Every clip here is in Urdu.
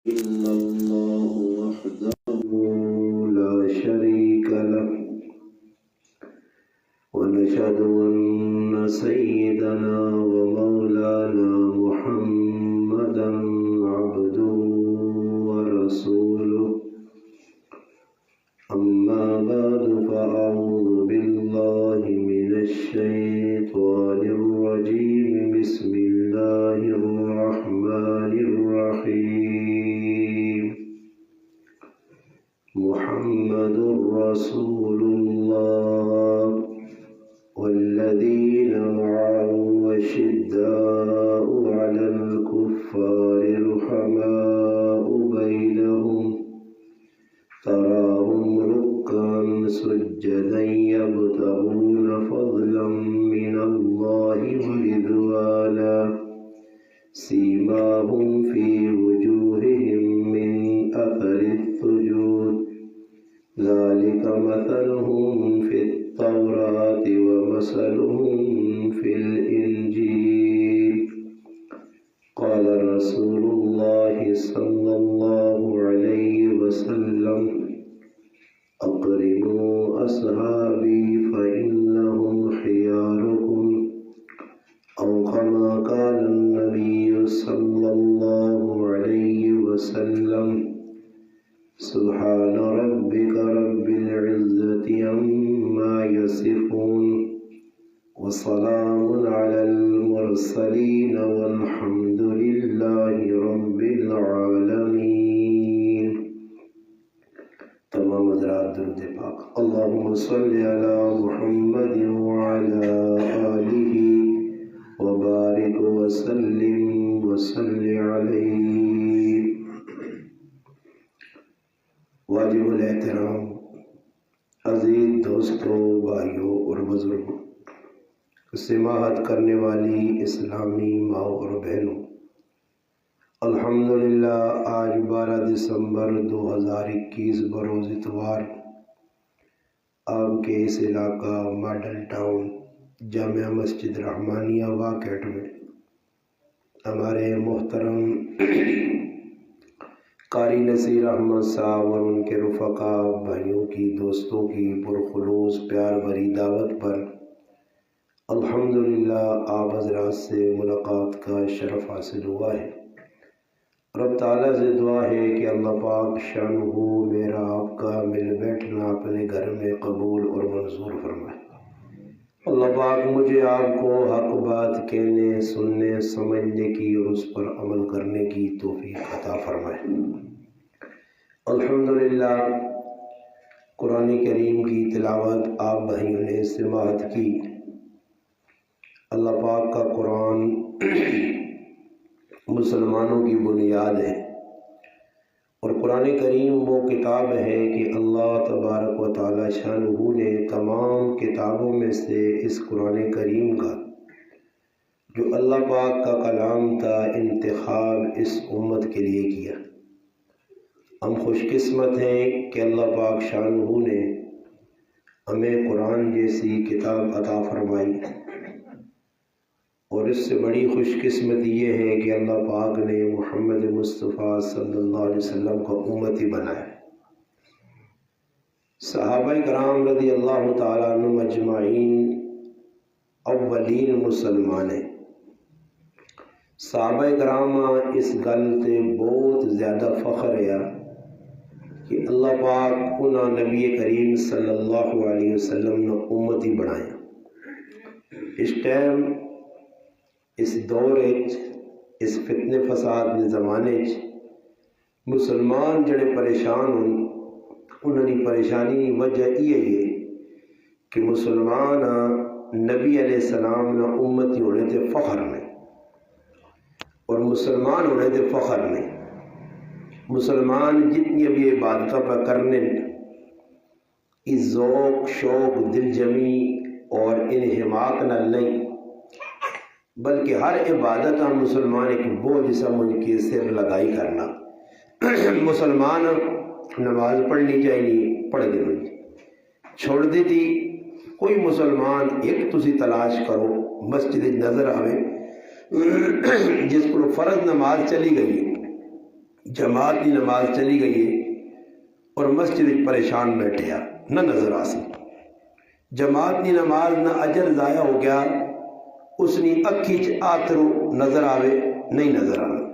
إلا الله وحده لا شريك له ونشهد أن سيدنا ومولانا محمدا عبده ورسوله أما بعد فأعوذ بالله من الشيطان الرجيم بسم الله الرحمن الرحيم محمد رسول الله والذين معه أشداء على الكفار رحماء بينهم تراهم ركعا سجدا يبتغون فضلا من الله ورضوانا سيماهم في وجوههم من أثر السجود ذلك مثلهم في التوراة ومثلهم في الإنجيل قال رسول الله صلى الله عليه وسلم أقربوا أصحابي فإنهم خياركم أو كما قال النبي صلى الله عليه وسلم سبحان ربك رب العزة عما يصفون وسلام على المرسلين والحمد لله رب العالمين. تمام حضرات درود پاک. اللهم صل على محمد وعلى آله وبارك وسلم وصل عليه. واجب الاحترام عزیز دوستوں، بھائیوں اور بزرگوں، سماعت کرنے والی اسلامی ماؤں اور بہنوں، الحمدللہ آج 12 دسمبر 2021 بروز اتوار آپ کے اس علاقہ ماڈل ٹاؤن جامعہ مسجد رحمانیہ واقعٹ میں ہمارے محترم قاری نصیر احمد صاحب اور ان کے رفقا بھائیوں کی، دوستوں کی پرخلوص پیار بھری دعوت پر الحمدللہ آپ حضرات سے ملاقات کا شرف حاصل ہوا ہے. رب تعالیٰ سے دعا ہے کہ اللہ پاک شانہ میرا آپ کا مل بیٹھنا اپنے گھر میں قبول اور منظور فرمائے. اللہ پاک مجھے آپ کو حق بات کہنے، سننے، سمجھنے کی اور اس پر عمل کرنے کی توفیق عطا فرمائے. الحمدللہ قرآن کریم کی تلاوت آپ بھائیوں نے سماعت کی. اللہ پاک کا قرآن مسلمانوں کی بنیاد ہے، اور قرآن کریم وہ کتاب ہے کہ اللہ تبارک و تعالی شانہ نے تمام کتابوں میں سے اس قرآن کریم کا جو اللہ پاک کا کلام تھا انتخاب اس امت کے لیے کیا. ہم خوش قسمت ہیں کہ اللہ پاک شانہ نے ہمیں قرآن جیسی کتاب عطا فرمائی، اور اس سے بڑی خوش قسمتی یہ ہے کہ اللہ پاک نے محمد مصطفیٰ صلی اللہ علیہ وسلم کو امتی بنایا. صحابہ کرام رضی اللہ تعالیٰ عنہ مجمعین اولین مسلمان ہیں. صحابہ کرام اس گل تے بہت زیادہ فخر ہے کہ اللہ پاک انہاں نبی کریم صلی اللہ علیہ وسلم نے امتی بنایا. اس ٹائم اس دور اس فتنے فساد کے زمانے مسلمان جڑے پریشان ہوں، انہوں کی پریشانی کی وجہ یہ ہے کہ مسلمان نبی علیہ السلام نہ امتی ہونے تے فخر نہیں، اور مسلمان ہونے تے فخر نہیں. مسلمان جتنی بھی عبادتیں پر کرنے اس ذوق شوق دل جمی اور انہماک نہ نہیں، بلکہ ہر عبادت ہم مسلمان ایک بوجھ سمجھ کے سر لگائی کرنا. مسلمان نماز پڑھنی چاہیے، پڑھ دے چھوڑ دی تھی. کوئی مسلمان ایک تسی تلاش کرو مسجد نظر آوے جس کو فرض نماز چلی گئی جماعت کی نماز چلی گئی ہے اور مسجد پریشان بیٹھے نہ نظر آ سی جماعت کی نماز نہ اجر ضائع ہو گیا اس نے اکھی آترو نظر آوے نہیں نظر آنا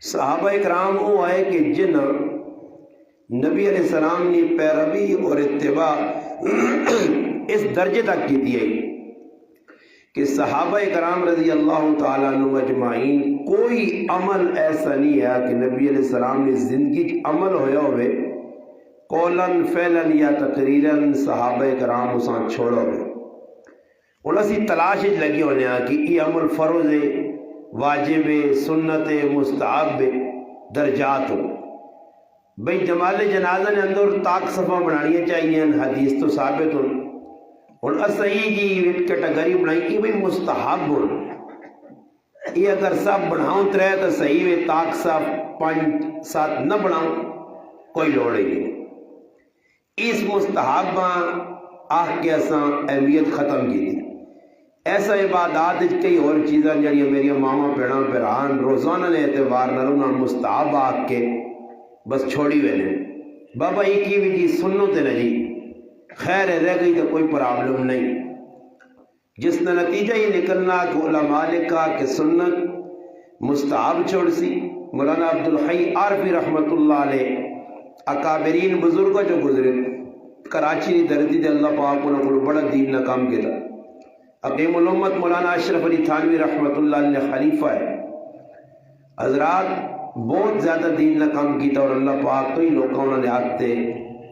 صحابہ اکرام وہ آئے کہ جن نبی علیہ السلام نے پیروی اور اتباع اس درجے تک کی ہے کہ صحابہ کرام رضی اللہ تعالیٰ عنہ اجمعین کوئی عمل ایسا نہیں ہے کہ نبی علیہ السلام نے زندگی عمل ہویا ہوئے قولاً فعلاً یا تقریراً صحابہ کرام اساں چھوڑا ہوئے انہوں اسی تلاش لگی ہونے کہ یہ عمل فرض واجب سنت مستحب درجات ہو بھئی جمال جنازہ نے اندر تاک صفحہ بنانی چاہیے حدیث تو ثابت ہو اور صحیح کی کیٹیگری بنائی کہ بھئی مستحب ہو یہ اگر سب بناؤں ترے تو صحیح ہے تاک صف 5-7 نہ بناؤں کوئی لوڑ ہی نہیں اس مستحب آہ کے اساں اہمیت ختم کی تھی ایسا عبادات کئی اور چیزاں جڑی میری ماما پیڑاں پیران روزانہ نے اعتبار نہ رونا مستحب آہ کے بس چھوڑی ہوئے نے بابا یہ کی بھی جی سنو تے نہ جی خیر ہے رہ گئی تو کوئی پرابلم نہیں جس نے نتیجہ یہ نکلنا کہ علماء لکھا کہ سنت مستحب چھوڑ سی مولانا عبدالحی عارفی رحمت اللہ علیہ اکابرین بزرگوں جو گزرے کراچی کی دھرتی تے اللہ پاک انہوں کو بڑا دین نہ کام کیا تھا اقیم الامت مولانا اشرف علی تھانوی رحمت اللہ علیہ خلیفہ ہے حضرات بہت زیادہ دین نہ کام کیتا اور اللہ پاک کئی لوگوں نے آتے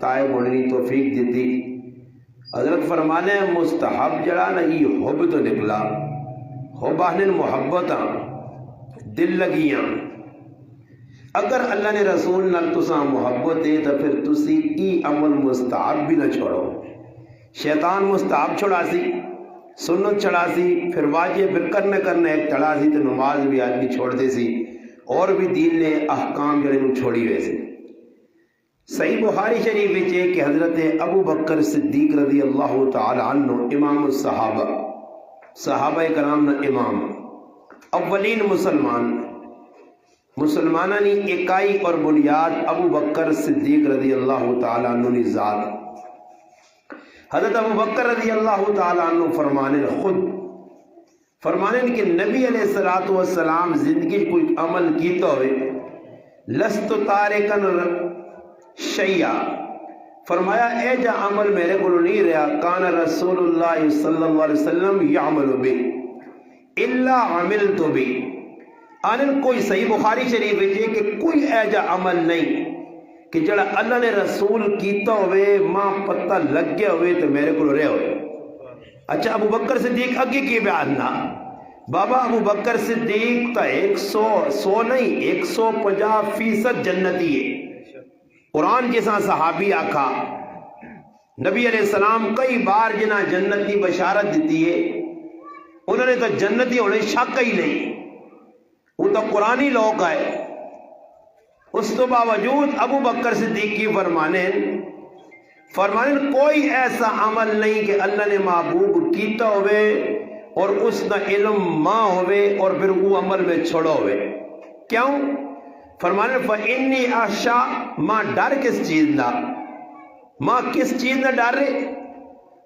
تائب ہونے کی توفیق دیتی حضرت فرمانے مستحب جڑا نہیں حب تو نکلا حبانن محبتاں دل لگیاں اگر اللہ نے رسول نال تساں محبت ہے تو پھر تسی ای عمل مستحب بھی نہ چھوڑو شیطان مستحب چھوڑا سی سنت چھڑا سی پھر واجب پھر کرنے ایک چڑھا سی تو نماز بھی آدمی چھوڑ دے سی اور بھی دین نے احکام جڑے نو چھوڑی ہوئے سی صحیح بخاری شریف وچ ہے کہ حضرت ابو بکر صدیق رضی اللہ تعالی عنہ امام الصحابہ صحابہ کرام نے امام اولین مسلمانہ نے اکائی اور بنیاد ابو بکر صدیق رضی اللہ تعالی عنہ نے ذات حضرت ابو بکر رضی اللہ تعالی عنہ فرمانے کہ نبی علیہ السلام زندگی کوئی عمل کیتا ہوئے لست تارکن شیعہ فرمایا اے جا عمل میرے کو نہیں رہا کان رسول اللہ صلی اللہ علیہ وسلم یعمل بی الا عملت بی آنن کوئی صحیح بخاری شریف ہے کہ کوئی اے جا عمل نہیں کہ جڑا اللہ نے رسول کیتا ہوئے ماں پتہ لگ گیا ہوئے تو میرے کو رہے ہوئے اچھا ابو بکر صدیق اگے کی بیان نہ بابا ابو بکر صدیق تا 100 نہیں 150% جنتی ہے قرآن جیسا صحابی آکھا نبی علیہ السلام کئی بار جنہ جنت کی بشارت دیتی ہے انہوں نے تو جنتی ہونے شک ہی نہیں وہ تو قرآنی لوگ ہے اس تو باوجود ابو بکر صدیق کی فرمانے کوئی ایسا عمل نہیں کہ اللہ نے محبوب کیتا ہوئے اور اس کا علم ماں ہوئے اور پھر وہ عمل میں چھوڑو ہوئے کیوں فرمانے فَإِنِّي أَخْشَىٰ ماں ڈر کس چیز نہ ماں کس چیز نہ ڈر رہے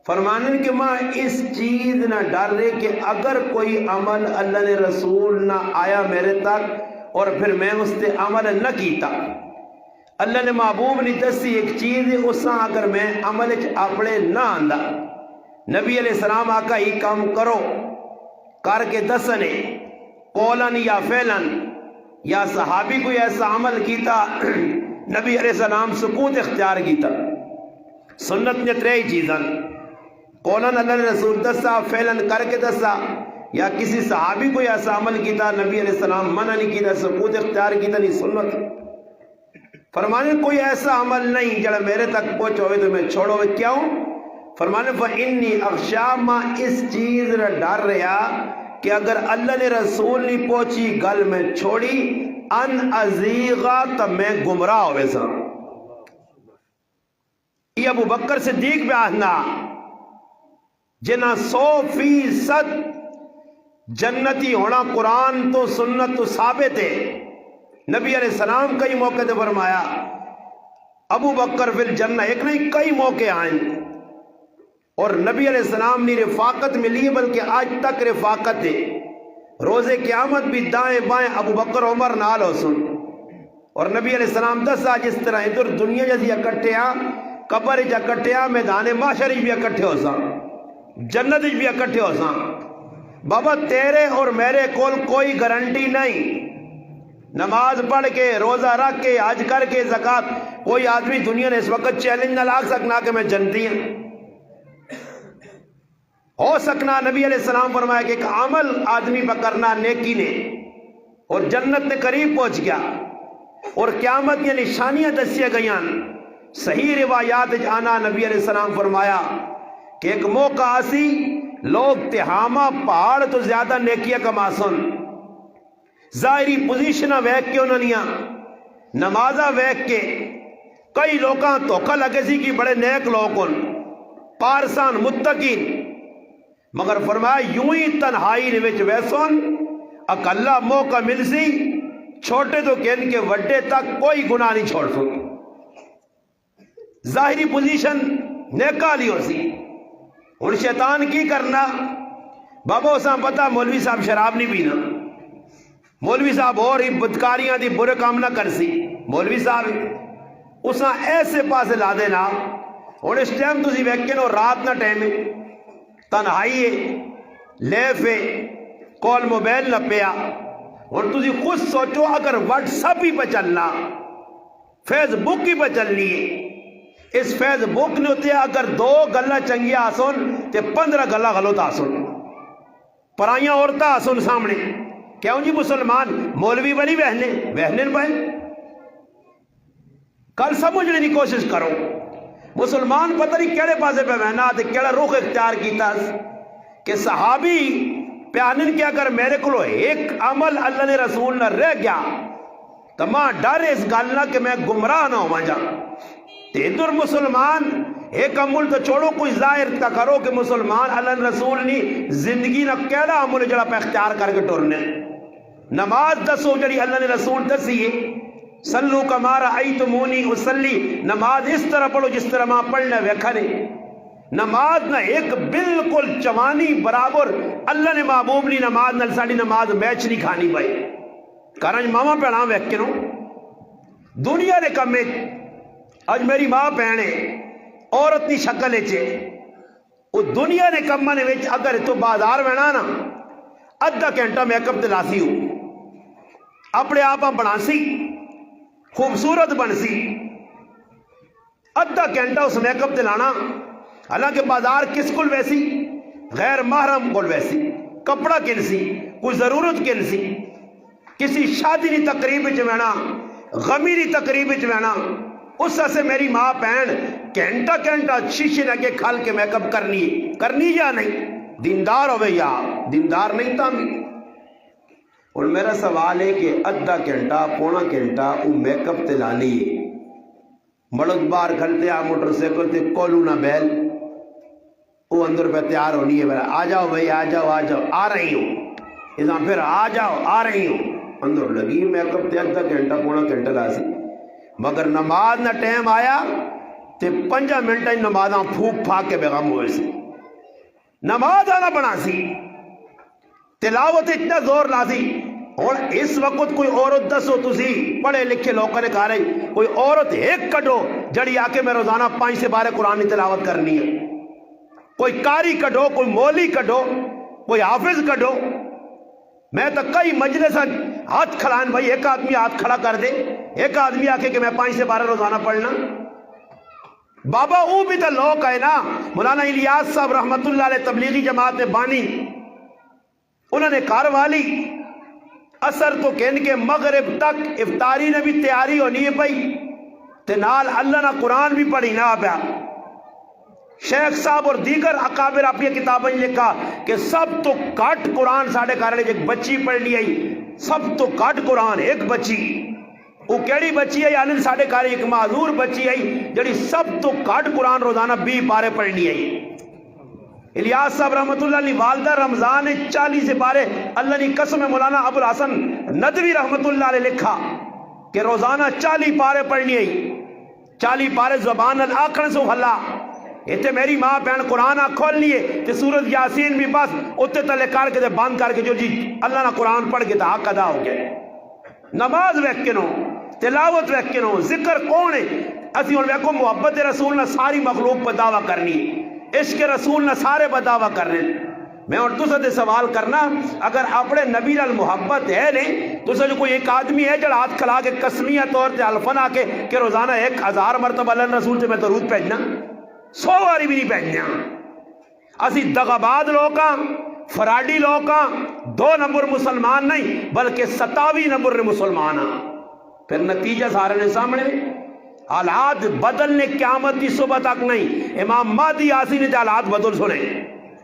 فرمانے کہ ماں اس چیز نہ ڈر رہے کہ اگر کوئی عمل اللہ نے رسول نہ آیا میرے تک اور پھر میں اس سے عمل نہ کیتا اللہ نے محبوب نے دسی ایک چیز اساں اگر میں عمل اپنے نہ آندا نبی علیہ السلام آقا ہی کام کرو کر کے دسنے قولاً یا فعلاً یا صحابی کوئی ایسا عمل کیتا نبی علیہ السلام سکوت اختیار کیتا سنت نے 3 چیزاں قولاً اللہ نے رسول دسا فعلاً کر کے دسا یا کسی صحابی کوئی ایسا عمل کیتا نبی علیہ السلام منع نہیں کیتا سکوت اختیار کیتا نہیں سنت فرمانے کوئی ایسا عمل نہیں جڑا میرے تک پہنچ ہوئے تو میں چھوڑو ہوئے کیوں فرمانے فَإِنِّي أَخْشَىٰ ماں اس چیز نہ ڈر رہا کہ اگر اللہ نے رسول نہیں پہنچی گل میں چھوڑی ان ازیغا تو میں گمراہ ہوئے سا یہ ابو بکر صدیق بیانہ جنہ 100% جنتی ہونا قرآن تو سنت تو ثابت ہے نبی علیہ السلام کئی موقع پہ فرمایا ابو بکر فی الجنہ، ایک نہیں کئی موقع آئیں، اور نبی علیہ السلام نے رفاقت ملی ہے، بلکہ آج تک رفاقت ہے۔ روز قیامت بھی دائیں بائیں ابو بکر عمر نال ہو سن، اور نبی علیہ السلام دسا جس طرح ادھر دنیا جیسی اکٹھیا، قبر جا اکٹھیا، میدان معاشر بھی اکٹھے ہو سا، جنت بھی اکٹھے ہو سا۔ بابا تیرے اور میرے کول کوئی گارنٹی نہیں، نماز پڑھ کے، روزہ رکھ کے، حج کر کے، زکات، کوئی آدمی دنیا نے اس وقت چیلنج نہ لاگ سکنا کہ میں جنتی ہوں۔ ہو سکنا نبی علیہ السلام فرمایا کہ ایک عمل آدمی پہ کرنا نیکی نے، اور جنت نے قریب پہنچ گیا، اور قیامت کی نشانیاں دسیا گئیاں۔ صحیح روایات آنا نبی علیہ السلام فرمایا کہ ایک موقع آسی لوگ تہامہ پہاڑ تو زیادہ نیکیاں کما سن، ظاہری پوزیشنہ ویک کے انہوں نے نمازہ ویک کے کئی لوگاں دھوکا لگے سی کہ بڑے نیک لوگ ان پارسان متقین، مگر فرمایا یوں ہی تنہائی نے وچ ویسون اکلا موقع مل سی، چھوٹے تو کہن کے وڈے تک کوئی گناہ نہیں چھوڑ سو، ظاہری پوزیشن نیکا لی ہو سی۔ اور شیطان کی کرنا بابا اساں پتہ مولوی صاحب شراب نہیں پینا، مولوی صاحب اور ہی بدکاریاں دی برے کام نہ کر سی، مولوی صاحب اساں ایسے پاسے لا دینا۔ اور اس ٹائم تسی ویکھن اور رات نہ ٹائم تنہائی ہے، لیف ہے، کال موبائل نہ پیا، اور تسی خود سوچو اگر واٹس اپ ہی پہ چلنا، فیس بک ہی پہ چلنی ہے، اس فیس بک نے ہوتے اگر 2 گلہ چنگیا آسن تے 15 گلہ غلط آسن، پرائیاں عورتیں آسن سامنے، کیوں جی مسلمان مولوی بنی وہنے پائے؟ کل سمجھنے کی کوشش کرو، مسلمان پتہ نہیں کیڑے پاسے پہ بہنا تے کیڑا رخ اختیار کیتا کہ صحابی پیانن کہ اگر میرے کو ایک عمل اللہ نے رسول نہ رہ گیا تو ماں ڈر اس گل نہ کہ میں گمراہ نہ ہوا جا۔ تے ادھر مسلمان ایک عمل تو چھوڑو، کوئی ظاہر تا کرو کہ مسلمان اللہ رسول نے زندگی نہ کیڑا عمل جڑا پہ اختیار کر کے ٹرنے۔ نماز دسو جڑی اللہ نے رسول دسی ہے، صلو کما رأیتمونی اصلی، نماز اس طرح پڑھو جس طرح ماں پڑھنا ویکھا نے۔ نماز نہ ایک بالکل چوانی برابر اللہ نے محبوب نہیں نماز نہ ساڑی نماز میچ نہیں کھانی بھائی، کارن ماما پہنا ویکھ کے نو دنیا نے کمے آج میری ماں پہنے عورت نی شکل اچے وہ دنیا نے کمہ نے ویچ اگر تو بازار بنا نا ادھا گھنٹہ میک اپ دلاسی ہو، اپنے آپ بنا سی خوبصورت بن سی، ادھا گھنٹہ اس میک اپ دلانا، حالانکہ بازار کس کل ویسی غیر محرم کل ویسی، کپڑا کن سی، کوئی ضرورت کن سی، کسی شادی نی تقریب چوینا، غمی نی تقریب چوینا، اس سے میری ماں پہن گھنٹہ شیشے لگے کھال کے میک اپ کرنی یا نہیں، دیندار ہوئے یا دیندار نہیں تھا بھی۔ اور میرا سوال ہے کہ ادھا گھنٹہ پونا گھنٹہ وہ میک اپ تلانی ہے، مرد بار کھلتے آ موٹر سائیکل تے کولو نہ بیل، وہ اندر پہ تیار ہونی ہے، آ جاؤ بھائی آ جاؤ آ رہی ہوں، اس پھر آ جاؤ آ رہی ہوں، اندر لگی میک اپ تے ادھا گھنٹہ پونا گھنٹہ لاسی، مگر نماز نہ ٹائم آیا تے 5 منٹ نمازاں پھوک پھاک کے بیغم ہوئے سی، نماز آنا بنا سی، تلاوت اتنا زور لاسی۔ اور اس وقت کوئی عورت دسو تسی پڑھے لکھے لوگوں نے کہا رہی کوئی عورت ایک کڈو جڑی آ کے میں روزانہ 5 سے 12 قرآن کی تلاوت کرنی ہے، کوئی قاری کڈو، کوئی مولی کڈو، کوئی حافظ کڈو۔ میں تو کئی مجلس ہاتھ کھڑائیں بھائی، ایک آدمی ہاتھ کھڑا کر دے، ایک آدمی آکے کہ میں 5 سے 12 روزانہ پڑھنا۔ بابا وہ بھی تو لوگ ہے نا، مولانا الیاس صاحب رحمت اللہ علیہ تبلیغی جماعت میں بانی، انہوں نے کار والی اثر تو کہن کے مغرب تک افطاری نے بھی تیاری ہونی ہے بھائی، تے نال اللہ نہ قرآن بھی پڑھی نہ پیا۔ شیخ صاحب اور دیگر اکابر اپنی کتابیں لکھا کہ سب تو کٹ قرآن ساڑھے کارنے ایک بچی پڑھ لی آئی، سب تو کٹ قرآن ایک بچی، وہ کیڑی بچی ہے یعنی ساڑھے کارنے ایک معذور بچی آئی جڑی سب تو کٹ قرآن روزانہ 20 پارے پڑھ لی آئی۔ الیاس صاحب رحمت اللہ علیہ والدہ رمضان 40 سے پارے اللہ نے قسم مولانا ابو الحسن ندوی رحمت اللہ علیہ لکھا کہ روزانہ 40 پارے پڑھنی ہے، 40 پارے زبان آکھن سو ہلا اتنے میری ماں بہن قرآن کھول لیے تے سورت یاسین بھی بس اتنے تلے کر کے بند کر کے جو جی اللہ نہ قرآن پڑھ کے تو حق ادا ہو گیا۔ نماز ویکھنو، تلاوت ویکھنو، ذکر کون ہے؟ اسی ہن ویکھو محبت رسول نہ ساری مخلوق پہ دعویٰ کرنی، عشق رسول نہ سارے پہ دعویٰ کرنے۔ میں اور تسا دے سوال کرنا، اگر اپنے نبی نال محبت ہے نہیں تسا جو کوئی ایک آدمی ہے جڑا ہاتھ کھلا کے قسمیہ طور تے الفن آ کے کہ روزانہ 1000 مرتبہ اللہ رسول سے میں درود بھیجنا، 100 باری بھی نہیں بھیجنا۔ اسی دغاباد لوگ ہاں، فراڈی لوگ ہاں، 2 نمبر مسلمان نہیں بلکہ 27 نمبر مسلمان ہاں۔ پھر نتیجہ سارے نے سامنے، حالات بدلنے قیامت کی صبح تک نہیں، امام مہدی آسی نے حالات بدل سنے۔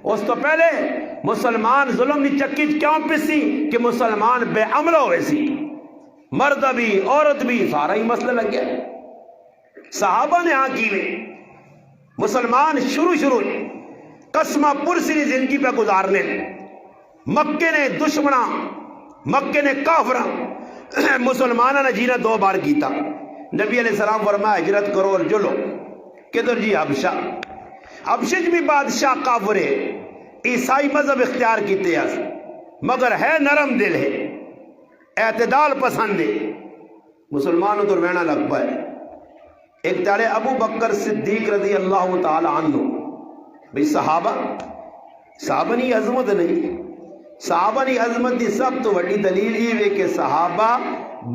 اس تو پہلے مسلمان ظلم کی چکی کیوں پسی کہ مسلمان بے عمل ہوئے سی، مرد بھی عورت بھی سارا ہی مسئلہ لگ گیا۔ صحابہ نے ہاں کی مسلمان شروع قسمہ پرسی زندگی پہ گزارنے، مکے نے دشمنا، مکے نے کافرہ، مسلمانہ نے جینا 2 بار کیتا۔ نبی علیہ السلام فرمایا ہجرت کرو اور چلو کدھر جی؟ حبشہ۔ حبشہ بھی بادشاہ کافر ہے، عیسائی مذہب اختیار کیتے ہیں مگر ہے نرم دل ہے، اعتدال پسند ہے، مسلمانوں تو رہنا لگ پائے۔ ایک تارے ابو بکر صدیق رضی اللہ تعالی عنہ، بھئی صحابہ نہیں عظمت نہیں، صحابہ نہیں عظمت دی سب تو بڑی دلیل یہ ہے کہ صحابہ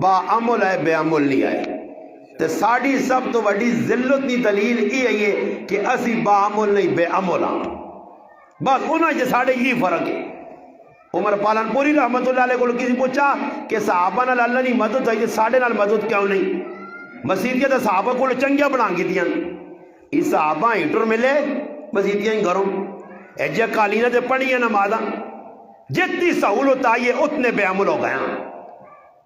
با عمل ہے، بے عمل نہیں آئے۔ تے ساڑی سب تو بڑی ذلت دی دلیل یہ ہے کہ اسی با عمل نہیں بے عمل ہاں، بس انہاں جے ساڑے یہ فرق ہے۔ عمر پالن پوری رحمت اللہ علیہ کو کسی پوچھا کہ صحابہ نال اللہ نہیں مدد ہے، ساڑے نال مدد کیوں نہیں؟ مسیدیاں تے صحابہ کو چنگیاں بنا کی دیاں، اس صحابہ ہیٹر ملے مسیدیاں ہی گھروں ایجے قالینہ تے پڑھی نمازاں، جتنی سہولت آئی ہے اتنے بے عمل ہو گئے ہیں۔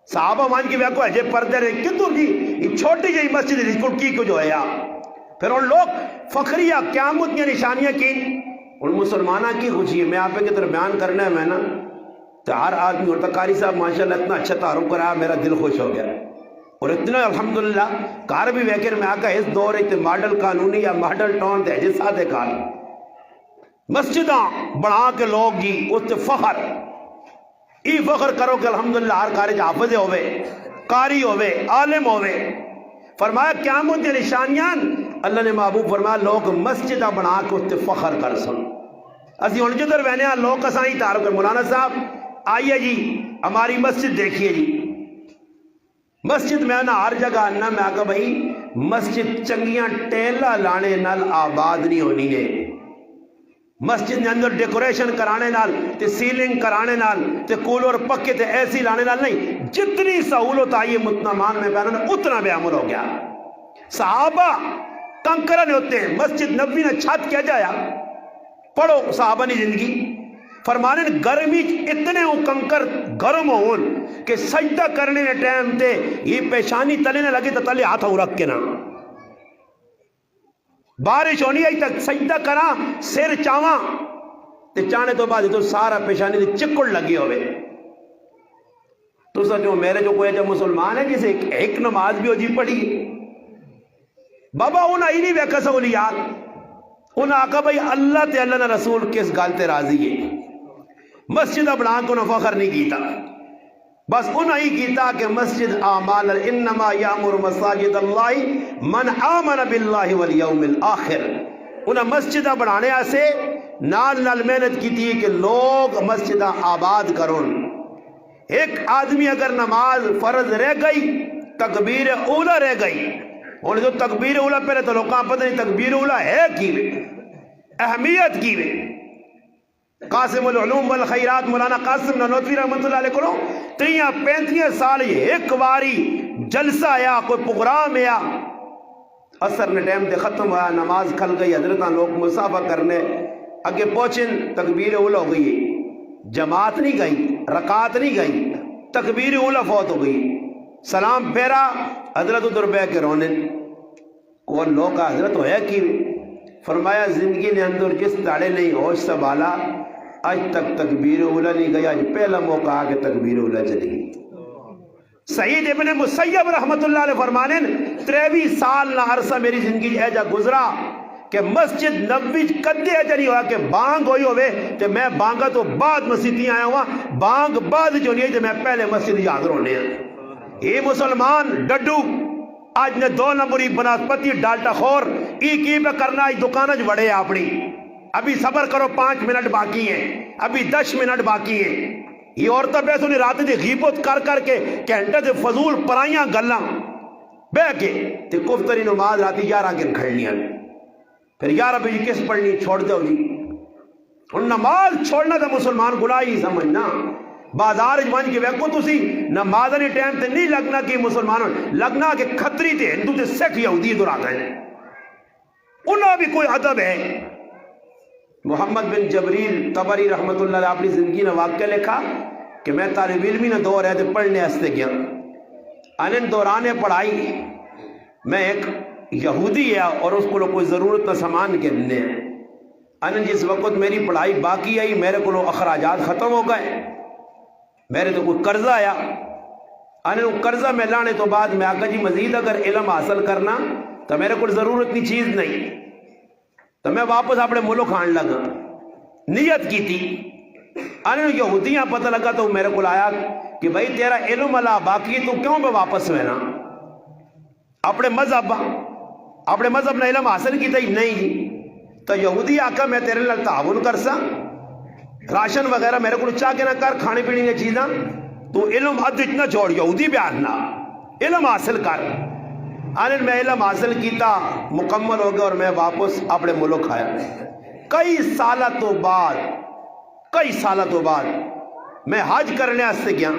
صحابہ مان کی ویکو ایجے پردے رہے کتوں کی یہ چھوٹی جہی مسجد رسکل کی کو جو ہے پھر ان لوگ فخریہ قیامت کی نشانیاں کی ان مسلمانہ کی خوشی ہے۔ میں آپ کے طرف بیان کرنا ہے میں نا تو ہر آدمی ہوتا قاری صاحب ماشاءاللہ اتنا اچھا تعارف کرا میرا دل خوش ہو گیا، اور اتنا الحمدللہ کار بھی ویکر میں آکا اس دور ایتے ماڈل قانونی یا ماڈل ٹون دے جس ساتھ کار مسجداں بڑھا کے لوگ جی اس تے فخر ای فخر کرو کہ الحمدللہ ہر کارج حافظ ہوئے، قاری ہوئے، عالم ہوئے۔ فرمایا قیامت کے نشانیاں اللہ نے محبوب فرمایا لوگ مسجدہ بنا کے اس تے فخر کر سن۔ اسی ہن جدھر بہنے ہیں لوگ کسائیں تعارف کر مولانا صاحب آئیے جی ہماری مسجد دیکھیے جی، مسجد میں نا ہر جگہ آنا میں آکا بھائی مسجد چنگیاں ٹیلہ لانے نال آباد نہیں ہونی ہے، مسجد نے اندر ڈیکوریشن کرانے نال تے سیلنگ کرانے نال تے کولر پکے تے ایسی لانے نال نہیں، جتنی سہولت آئی ہے متنامان میں بیانا اتنا بے عمل ہو گیا۔ صحابہ کنکرن ہوتے ہیں، مسجد نبی نے چھت کیا جایا، پڑھو صحابہ نے زندگی فرمانے گرمی اتنے ہوں کنکر گرم ہون کہ سجدہ کرنے نے ٹائم تے یہ پیشانی تلے نہ لگے تو تلے ہاتھ ہوں رکھ کے نا، بارش ہونی آئی تک سجدہ کرا سر چاواں تے چانے تو بعد تو سارا پیشانی تے چکڑ لگی ہوئے۔ تو سچو میرے جو کوئی جب مسلمان ہے جسے ایک نماز بھی ہو جی پڑھی بابا انہاں ہی نہیں ویکھا سہولیات، انہاں آقا بھائی اللہ تے اللہ نے رسول کس گال تے راضی ہے، مسجد بنا کو انہاں فخر نہیں کیتا، بس انہاں ہی کیتا کہ مسجد اعمال انما یامر مساجد اللہ من آمن باللہ والیوم الاخر۔ انہاں مسجدہ بنانے سے نال نال محنت کی تھی کہ لوگ مسجدہ آباد کرون۔ ایک آدمی اگر نماز فرض رہ گئی تکبیر اولا رہ گئی، اور جو تکبیر اولا پہلے تو لوگاں پتہ نہیں تکبیر اولا ہے کی وے اہمیت کی وے۔ قاسم العلوم والخیرات مولانا قاسم نانوتوی رحمت اللہ علیہ کو 30-35 سال ایک باری جلسہ آیا کوئی پروگرام آیا، اثر نے ٹائم تے ختم ہوا، نماز کھل گئی، حضرتاں لوگ مسافہ کرنے اگے پہنچن تکبیر اولا ہو گئی، جماعت نہیں گئی، رکعت نہیں گئی، تکبیر اولا فوت ہو گئی، سلام پھیرا حضرت ادھر بہ کے رونے کون لوگ کا حضرت ہویا کی فرمایا زندگی نے اندر جس تاڑے نہیں ہوش سنبھالا آج تک تکبیر اولا نہیں گیا، آج پہلا موقع آ کے تکبیر اولا چلی گئی۔ سعید ابن مسیب رحمت اللہ علیہ فرمانے 23 سال نہ عرصہ میری زندگی ایجا گزرا کہ مسجد نبوی کدے ایجا نہیں ہوا کہ بانگ ہوئی ہوئے تو میں بانگا تو بعد مسجدی آیا ہوا، بانگ بعد جو نہیں ہے تو میں پہلے مسجد حاضر ہونے ہیں۔ یہ مسلمان ڈڈو آج نے 2 نمبری بناسپتی ڈالٹا خور کی پہ کرنا آج دکانہ جو بڑے اپنی، ابھی صبر کرو 5 منٹ باقی ہیں، ابھی 10 منٹ باقی ہیں۔ یہ عورتہ بے سنی رات دی غیبت کر کر کے گھنٹے دے فضول پرائیاں گلاں بے کے تے کفتری نماز راتی 11 کے کھڑنیاں، پھر 11 بجے کس پڑھنی چھوڑ دو جی۔ ان نماز چھوڑنا تو مسلمان گناہی سمجھنا، بازار جوان کے ویکو تسی نمازنی ٹائم تے نہیں لگنا کہ مسلمانوں لگنا کہ کھتری تے ہندو تے سکھ یہودی دور آتا ہے، انہوں بھی کوئی ادب ہے۔ محمد بن جبریل طبری رحمت اللہ علیہ اپنی زندگی نے واقعہ لکھا کہ میں طالب علمی نے دور ہے تو پڑھنے ہستے گیا، انن دوران پڑھائی میں ایک یہودی ہے اور اس کو کوئی ضرورت نہ سامان کے دنے ہیں، انن جس وقت میری پڑھائی باقی آئی میرے کو اخراجات ختم ہو گئے، میرے تو کوئی قرضہ آیا، انن قرضہ میں لانے تو بعد میں آقا جی مزید اگر علم حاصل کرنا تو میرے کو ضرورت کی چیز نہیں، تو میں واپس اپنے ملک آن لگا، نیت کی تھی۔ انہوں یہودیاں پتہ لگا تو میرے کو آیا کہ بھائی تیرا علم اللہ باقی تو کیوں میں واپس ہونا، اپنے مذہب نے علم حاصل کی تھی نہیں جی، تو یہودی آقا میں تیرے لئے تعاون کر سا، راشن وغیرہ میرے کو چاہ کے نہ کر، کھانے پینے کی چیزاں تو علم حد اتنا چھوڑ، یہودی بیان نہ علم حاصل کر۔ آنن میں علم حاصل کیتا مکمل ہو گیا اور میں واپس اپنے ملک آیا۔ کئی سالہ تو بعد میں حج کرنے سے گیا،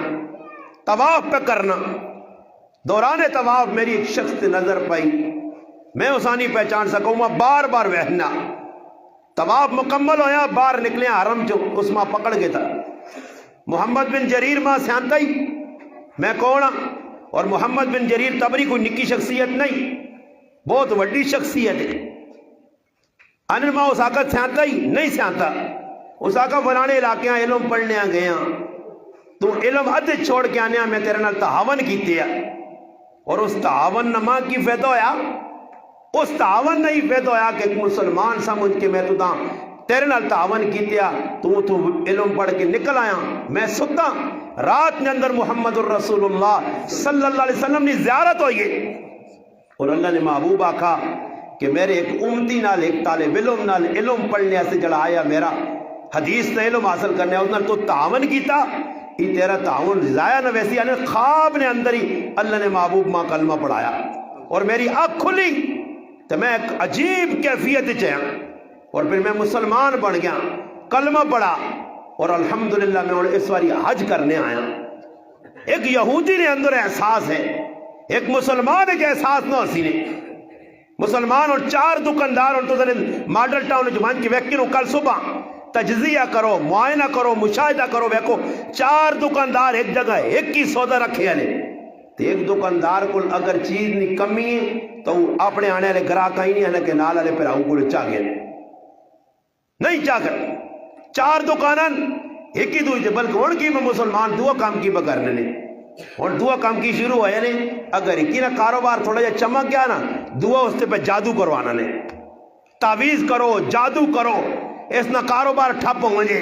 طواف پہ کرنا، دوران طواف میری ایک شخص نظر پائی، میں اسانی پہچان سکوں، میں بار بار وہنا، طواف مکمل ہویا باہر نکلے حرم جو اس ماں پکڑ گیا تھا، محمد بن جریر ماں سیانتا ہی میں کونا، اور محمد بن جریر طبری کوئی نکی شخصیت نہیں، بہت وڈی شخصیت ہے۔ انن ماں اس آقا سیانتا ہی نہیں سیانتا، اس آقا فلانے علاقے علم پڑھنے گئے تو علم حد چھوڑ کے آنے میں تیرے نال تعاون کیتے ہیں، اور اس تعاون نما کی فیدہ ہویا، اس تعاون نہیں فیدہ ہویا کہ ایک مسلمان سمجھ کے میں تو تیرے نال تعاون کیتے ہیں، تو علم پڑھ کے نکل آیا، میں ستا رات نے اندر محمد الرسول اللہ صلی اللہ علیہ وسلم نے زیارت ہوئی ہے، اور اللہ نے محبوب آکھا کہ میرے ایک امتی نال ایک طالب علم نال علم پڑھنے سے جڑا آیا میرا حدیث نے علم حاصل کرنے اس نال تو تعاون کیتا، یہ تیرا تعاون ضائع نہ ویسی، یعنی خواب نے اندر ہی اللہ نے محبوب ماں کلمہ پڑھایا اور میری آنکھ کھلی تو میں ایک عجیب کیفیت چاہیا، اور پھر میں مسلمان بن گیا، کلمہ پڑھا، اور الحمدللہ میں اس واری حج کرنے آیا۔ ایک یہودی نے اندر احساس ہے، ایک مسلمان ایک احساس نہ اسی نے، مسلمان اور 4 دکاندار اور تو ماڈل ٹاؤن جوان کی ویکتی نو کل صبح تجزیہ کرو، معائنہ کرو، مشاہدہ کرو، ویکو 4 دکاندار ایک جگہ ایک ہی سودا رکھے ہیں، تو ایک دکاندار کو اگر چیز نہیں کمی ہے تو اپنے آنے والے گراہک ہی نہیں ہے کہ نال والے پھر کو چاہ گئے نہیں چاہ کر 4 دکانن ایک ہی دوئی بلکہ ان کی میں مسلمان 2 کام کی بکرنے نے، اور 2 کام کی شروع ہوئے نے، اگر ایک ہی نہ کاروبار تھوڑا جا چمک گیا نا 2 اس پہ جادو کروانا نے، تعویز کرو، جادو کرو، اس نہ کاروبار ٹھپ ہو جے،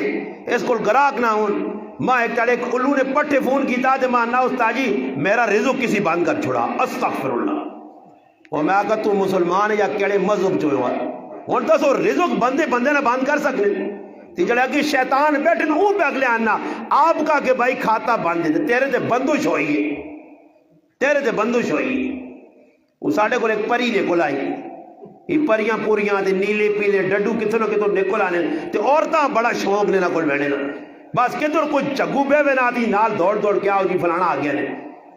اس کو گراہک نہ ہوں۔ ماں ایک تڑے الو نے پٹھے فون کیتا دے ماں نا استاجی میرا رزق کسی بند کر چھوڑا، استغفر اللہ، وہ میں آگا تو مسلمان یا کیڑے مذہب چوئے ہوا، ہون تو سو رزق بندے نہ بند کر سکتے، تی جڑے کہ شیطان بیٹھن او پہ اگلے آنا آپ کا کہ بھائی کھاتا بند دے، تیرے تے بندوش ہوئی ہے، تیرے تے بندوش ہوئی ہے۔ وہ ساڑھے کو ایک پری نکل آئی، یہ پریاں پوریاں دے نیلے پیلے ڈڈو کتنوں نکل آنے، تے عورتاں بڑا شوق لینا کل بیٹھے نا، بس کتر کوئی چگو بے نہ دی نال دوڑ کے آؤ جی فلانا آ گیا نے،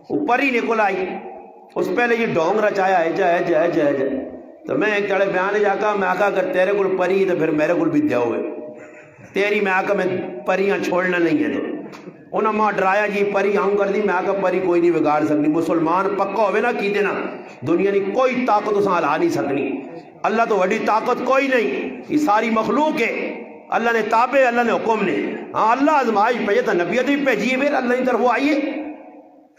وہ پری نکل آئی، اس پہلے یہ ڈونگ رچایا ہے، تو میں ایک جڑے بیان جا کہا میں آقا اگر تیرے کل پری تو پھر میرے کل بھی دیا ہوئے، تیری میں آقا میں پریاں چھوڑنا نہیں ہے، انہوں ماں ڈرایا جی پری آؤں کر دی، میں آقا پری کوئی نہیں بگاڑ سکنی، مسلمان پکا ہوئے نا کی دینا، دنیا نے کوئی طاقت اساں ہلا نہیں سکنی، اللہ تو وڈی طاقت کوئی نہیں، یہ ساری مخلوق ہے، اللہ نے تابع، اللہ نے حکم نے، ہاں اللہ آزمائش پہ تو نبیت بھی بھیجیے، پھر اللہ کی طرف وہ آئیے،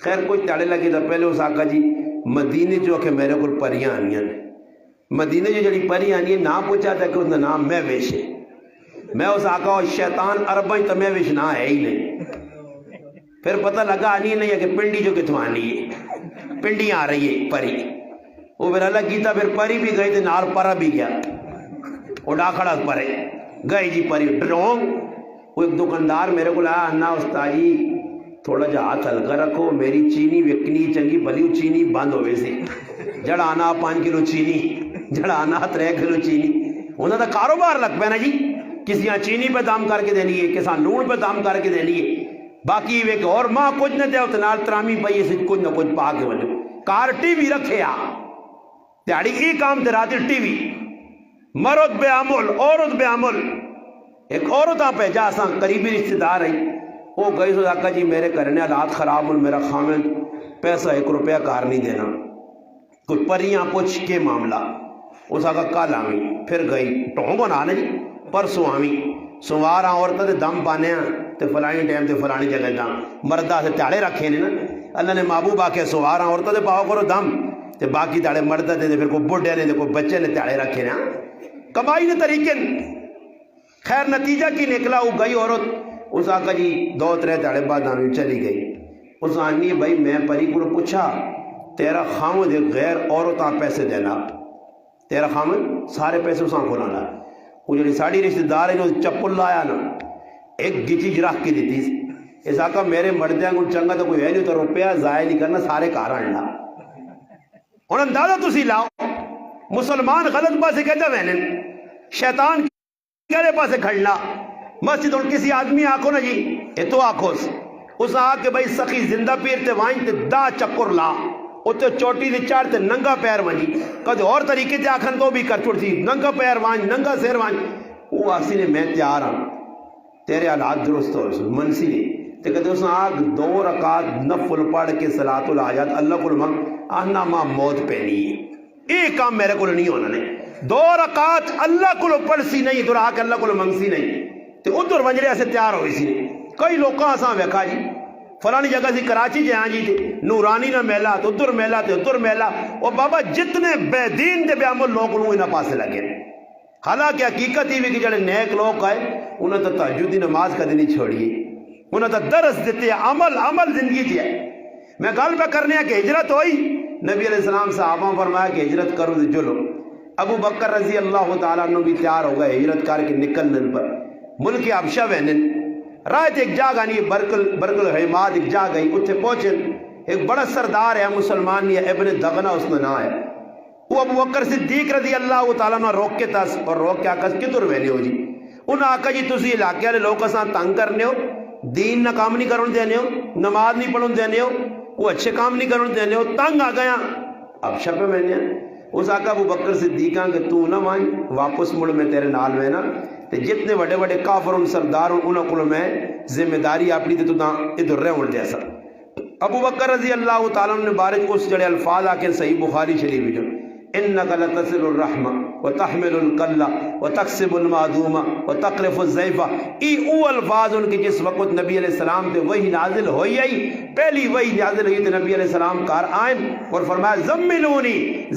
خیر کوئی تیڑے لگے تو پہلے اس آقا جی مدینے جو کہ میرے کو پریاں آنیاں نے مدینے جو جڑی پری آنی ہے نام پوچھا تھا کہ اس کا نام میں ویش ہے میں اس آقا اور شیطان عربیں تو میں ویش نہ ہے ہی نہیں پھر پتہ لگا آنی نہیں ہے کہ پنڈی جو کتوں آنی ہے پنڈی آ رہی ہے پری وہ پھر الگ کیتا پھر پری بھی گئی تھی نال پرا بھی گیا وہ ڈاکھڑا پرے گئی جی پری ڈرونگ وہ ایک دکاندار میرے کو لایا انا استاد جی تھوڑا جا ہاتھ ہلکا رکھو میری چینی وکنی چنگی بھلی چینی بند ہوئے سی جڑا آنا 5 کلو چینی جڑا آنا 3 کلو چینی انہوں نے کاروبار لگ پہ نا جی کسی ہاں چینی پہ دام کر کے دینی ہے کسی ہاں لون پہ دام کر کے دینی ہے باقی ویک اور ماں کچھ نہ دے اتنال ترامی پئی سے کچھ نہ کچھ پا کے ونجو کار ٹی وی رکھے آ تیاری ای کام تے راتی ٹی وی مرد بے عمل عورت بے عمل ایک عورت آپ ہے جا ساں قریبی رشتہ دار ہے وہ گئی سو آقا جی میرے کرنے حالات خراب ہوں میرا خامن پیسہ 1 روپیہ کار نہیں دینا کوئی پریاں پوچھ کے معاملہ اس آقا کل آویں پھر گئی ٹونگو نہ آنے جی پرسوں آویں سوار عورتوں تے دم پانے ہیں تے فلانی ٹائم تے فلانی جگہ جا مردہ سے تیڑے رکھے نے نا اللہ نے محبوب آ کے سوار عورتوں تے پاؤ کرو دم تے باقی تیڑے مردہ تے پھر کوئی بڈھے نے کوئی بچے نے تیڑے رکھے نا کمائی نے طریقے خیر نتیجہ کی نکلا وہ گئی عورت اس آقا جی 2-3 تیڑے بعد آنی چلی گئی اس آنی بھائی میں پری کو پوچھا تیرا خامد غیر عورتاں پیسے دینا تیرا خامد سارے پیسے اساں کو لانا وہ جڑی ساڑی رشتہ دار ہے جو چپل لایا نا ایک گچی رکھ کے دیتی اس آقا میرے مردیاں کو چنگا تو کوئی ہے نہیں تو روپیہ ضائع نہیں کرنا سارے کار آنا اور اندازہ تسی لاؤ مسلمان غلط پاسے کہتا وینن شیطان کہنے پاسے کھڑنا مسجد اور کسی آدمی آکھو نا جی یہ تو آکھو اس آکھ کے بھائی سخی زندہ پیر تے وائن تے دا چکر لا اتنے چوٹی دی چار تے ننگا پیر ونی کدے اور طریقے تے آکھن تو بھی کر چھوڑ سی ننگا پیر وائن ننگا سیر وائن وہ آسی نے میں تیار ہوں تیرے حالات درست ہو رسول منسی نے تے کہتے اس آگ 2 رکعات نفل پڑھ کے صلاۃ الحاجات اللہ کو منگ آنا ماں موت پہنی ہے ایک کام میرے کو نہیں ہونا نے 2 رکعات اللہ کو پڑھ سی نہیں ادھر آ کے اللہ کو منگسی نہیں تے ادھر ونجرے سے تیار ہوئی سی کئی لوکاں اساں ویکھا جی فلانی جگہ سی کراچی جہاں جی نورانی نہ میلا تو ادھر میلا تے ادھر میلا اور بابا جتنے بے دین دے بے عمل لوگ انہوں نے پاسے لگے حالانکہ حقیقت ہی بھی کہ جڑے نیک لوگ آئے انہوں نے تہجد دی نماز کدی نہیں چھوڑی انہوں نے درس دیتے عمل زندگی دی ہے میں گل پہ کرنے کہ ہجرت ہوئی نبی علیہ السلام صحابہ فرمایا کہ ہجرت کرو تو چلو ابو بکر رضی اللہ تعالیٰ عنہ بھی تیار ہو گئے ہجرت کر کے نکلنے پر ملک حبشہ وینن رات ایک جا گانی برکل حماد ایک جا گئی اتھے پہنچے ایک بڑا سردار ہے مسلمان نہیں ابن دغنا اس نے نہ ہے وہ ابو بکر صدیق رضی اللہ تعالیٰ نے روک کے تاس اور روک کے آکس کدھر ویلے ہو جی انہاں آکا جی تسی علاقے والے لوگ اساں تنگ کرنے ہو دین نہ کام نہیں کرن دینے ہو نماز نہیں پڑھن دینے ہو وہ اچھے کام نہیں کرن دینے ہو تنگ آ گیا اب شپے میں نے اس آقا ابو بکر صدیقاں کہ تو نہ مان واپس مڑ میں تیرے نال میں نا تے جتنے بڑے بڑے کافروں سرداروں انہوں کو میں ذمہ داری اپنی تے تو ادھر رہ اڑ جیسا ابو بکر رضی اللہ تعالیٰ نے بارک اس جڑے الفاظ آکے صحیح بخاری شریف جو انک لتصل الرحمہ وتحمل الکلہ وتکسب المعدومہ وتقرف الضیفہ ای او الفاظ ان کے جس وقت نبی علیہ السلام تے وہی نازل ہوئی آئی پہلی وہی نازل ہوئی تے نبی علیہ السلام کار آئین اور فرمایا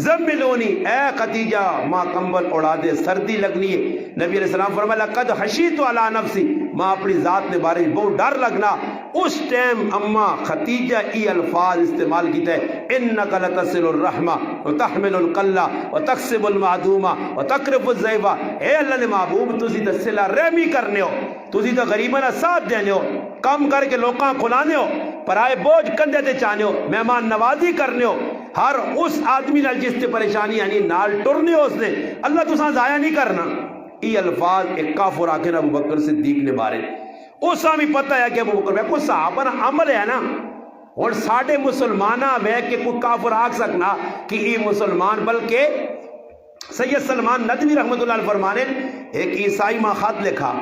زملونی اے خدیجہ ماں کمبل اڑا دے سردی لگنی ہے نبی علیہ السلام فرمایا لقد خشیت علی نفسی ماں اپنی ذات نے بارے بہت ڈر لگنا اس ٹائم اما خدیجہ ای الفاظ استعمال کیتے انک لتصل الرحمہ وتحمل القلہ وتکسب المعدومہ وتقرف الضیفہ اے اللہ نے محبوب تسی تے صلہ رحمی کرنے ہو تسی تے غریباں دا ساتھ دینے ہو کم کر کے لوکاں کھلانے ہو پرائے بوجھ کندھے تے چانے ہو مہمان نوازی کرنے ہو ہر اس آدمی نال جس تے پریشانی یعنی نال ٹرنے ہو اس نے اللہ تساں ضائع نہیں کرنا ای الفاظ ایک کافر آکھے ابو بکر صدیق نے بارے اس بھی پتہ ہے کہ ابو بکر کوئی صحابہ عمل ہے نا اور ساڑھے مسلمانہ وے کہ کوئی کافر آکھ سکنا کہ ای مسلمان بلکہ سید سلمان ندوی رحمت اللہ علیہ فرمانے ایک عیسائی ماں خط لکھا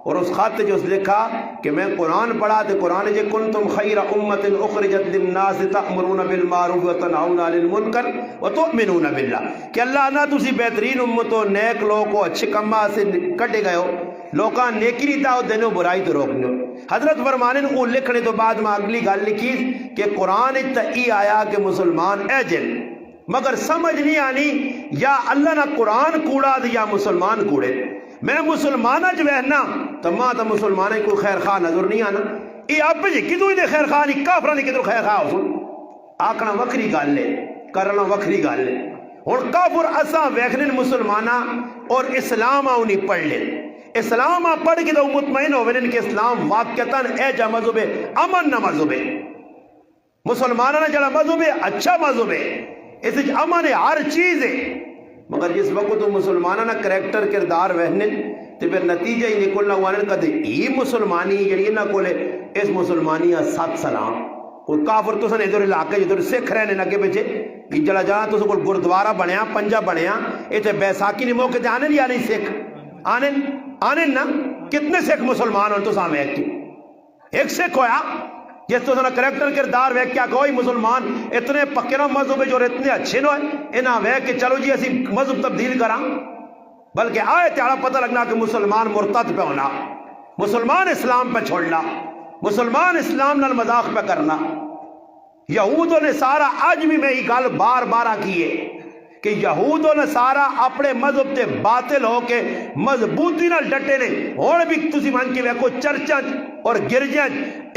اور اس خط جو اس لکھا کہ میں قرآن پڑھا تو قرآن جے کنتم خیر امت اخرجت للناس تأمرون بالمعروف وتنہون عن المنکر وتؤمنون باللہ کہ اللہ نہ تسی بہترین امت و نیک لوگ کو اچھے کما سے کٹے گئے ہو لوکاں نیکی دی دعوت دینے برائی تو روکنے. حضرت فرمانے کو لکھنے تو بعد میں اگلی گل لکھی کہ قرآن ای آیا کہ مسلمان اے جن مگر سمجھ نہیں آنی یا اللہ نہ قرآن کوڑا دی یا مسلمان کوڑے. میں مسلمانہ جو بہنا تو ماں تو مسلمانہ کو خیر خواہ نظر نہیں آنا. یہ آپ جی کدو ہی خیر خواہ نہیں کافرہ نہیں کدو خیر خواہ ہو آکھنا وکری گل ہے کرنا وکری گل ہے. اور کافر اساں ویکھنے مسلمانہ اور اسلام آؤنی پڑھ لیں. اسلام آ پڑھ کے تو مطمئن ہوئے کہ اسلام واقعتاً اے جا مذہب ہے امن نہ مذہب ہے. مسلمانہ نے جڑا مذہب ہے اچھا مذہب ہے اس امن ہے ہر چیز ہے. مگر جس وقت تو مسلمانہ نہ کریکٹر کردار وہنے تو پھر نتیجہ ہی نکلنا ہوا نے کہتے یہ مسلمانی جڑی نہ کولے اس مسلمانی سات سلام. اور کافر تو سن ادھر علاقے جدھر سکھ رہنے نہ کے پیچھے کہ جڑا جہاں تو سکول گردوارہ بنیا پنجا بنیا اتنے بیساکھی نے موقع آنے یا نہیں سکھ آنے نا کتنے سکھ مسلمان ہوں تو سامنے ایک سکھ ہویا جس تو سنا کریکٹر کردار ویک کیا کوئی مسلمان اتنے پکے نہ مذہب جو اتنے اچھے نہ انہاں ویک کہ چلو جی اسی مذہب تبدیل کرا بلکہ آئے تیارا پتہ لگنا کہ مسلمان مرتد پہ ہونا مسلمان اسلام پہ چھوڑنا مسلمان اسلام نال مذاق پہ کرنا. یہود و نصارہ آج بھی میں یہ گل بار بار کیے کہ یہود و نصارہ اپنے مذہب تے باطل ہو کے مضبوطی نال ڈٹے نے. اور بھی تسی مان کے ویکھو چرچاں اور گرجاں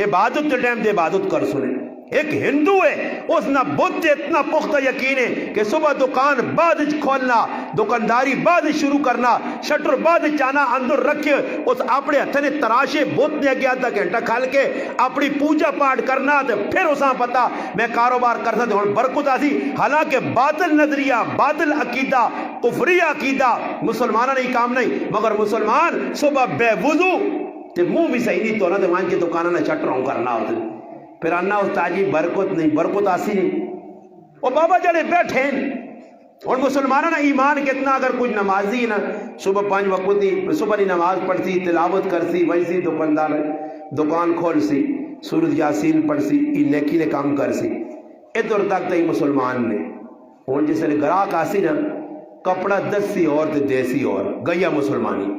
عبادت کے ٹائم دے عبادت کر سنے. ایک ہندو ہے اس نہ بدھ اتنا پختہ یقین ہے کہ صبح دکان بعد کھولنا دکانداری بعد شروع کرنا شٹر بعد چانا اندر رکھے اس اپنے ہتھے تراشے بدھ نے گیا آدھا گھنٹہ کھال کے اپنی پوجا پاٹ کرنا تو پھر اساں پتا میں کاروبار کر سکتے ہوں برکت آسی. حالانکہ باطل نظریہ باطل عقیدہ کفری عقیدہ مسلمانہ نہیں کام نہیں. مگر مسلمان صبح بے وضو تے منہ بھی صحیح نہیں تو نہ مان کے دکانہ نہ شٹروں کرنا ہوتے پھر آنا استاجی برکت نہیں برکت آسی نہیں. وہ بابا جڑے بیٹھے اور مسلمانوں نے ایمان کتنا اگر کچھ نمازی نہ صبح 5 وقت صبح کی نماز پڑھتی تلاوت کرسی ویسی دکاندار دکان کھول سی سورۃ یاسین پڑھ سی نیکی نے کام کر سی ادھر تک تو مسلمان نے. اور جس نے گراہک آسی نا کپڑا دسی اور دیسی اور گیا مسلمانی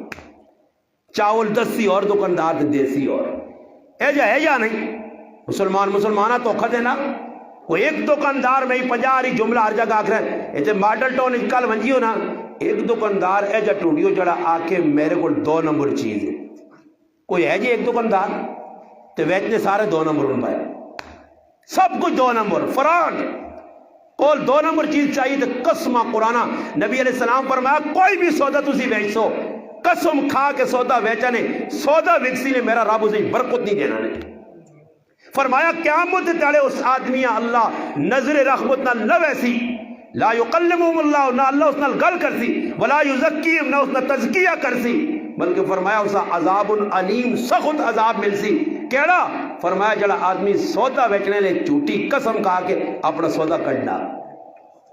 چاول دسی اور دکاندار دیسی اور ہے یا نہیں. مسلمانہ تو کھا دینا وہ ایک دکاندار میں 50 جملہ ہر جگہ آکھ رہے ہیں ایسے ماڈل ٹاؤن کل ونجیو نا ایک دکاندار ہے جا ٹوڈیو جڑا آکے میرے کو 2 نمبر چیز ہے کوئی ہے جی ایک دکاندار تو ویچنے سارے 2 نمبر ان پائے سب کچھ 2 نمبر فراڈ کول 2 نمبر چیز چاہیے تو قسمہ قرآن نبی علیہ السلام فرمایا کوئی بھی سودا تسی بیچ سو قسم کھا کے سودا بیچنے سودا وکسی نے میرا رب اسے برکت نہیں دینا نے. فرمایا قیامت تالے اس آدمی اللہ نظر رحمت نہ لویسی لا یقلمہم اللہ نہ اللہ اس نال گل کرسی ولا یزکیم نہ اس نال تزکیہ کرسی بلکہ فرمایا اسا عذاب علیم سخت عذاب ملسی. کیڑا فرمایا جڑا آدمی سودا بیچنے نے جھوٹی قسم کھا کے اپنا سودا کڈنا.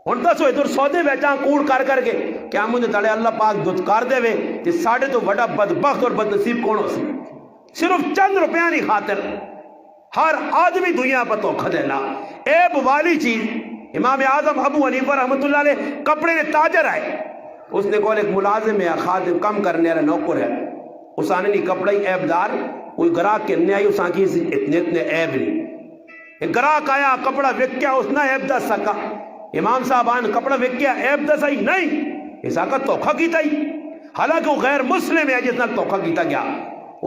ہن دسو ادھر سودے بیچاں کوڑ کر کے قیامت تالے اللہ پاک دھتکار دے وے تے ساڈے تو بڑا بدبخت اور بدنصیب کون ہو سی. صرف چند روپیاں دی خاطر ہر آدمی دنیا پر دھوکا دینا عیب والی چیز. امام اعظم ابو حنیفہ رحمۃ اللہ علیہ کپڑے نے تاجر آئے اس نے کہا ایک ملازم ہے خادم کم کرنے والا نوکر ہے اس آنے نہیں کپڑا ہی عیب دار کوئی گراہک کہنے آئی اس آنکھی سے اتنے عیب نہیں. ایک گراہک آیا کپڑا وک گیا اس نے عیب دس سکا امام صاحب آن کپڑا وک گیا عیب دس آئی نہیں اس آقا دھوکا کیتا ہی حالانکہ وہ غیر مسلم ہے جس نے دھوکا کیتا گیا.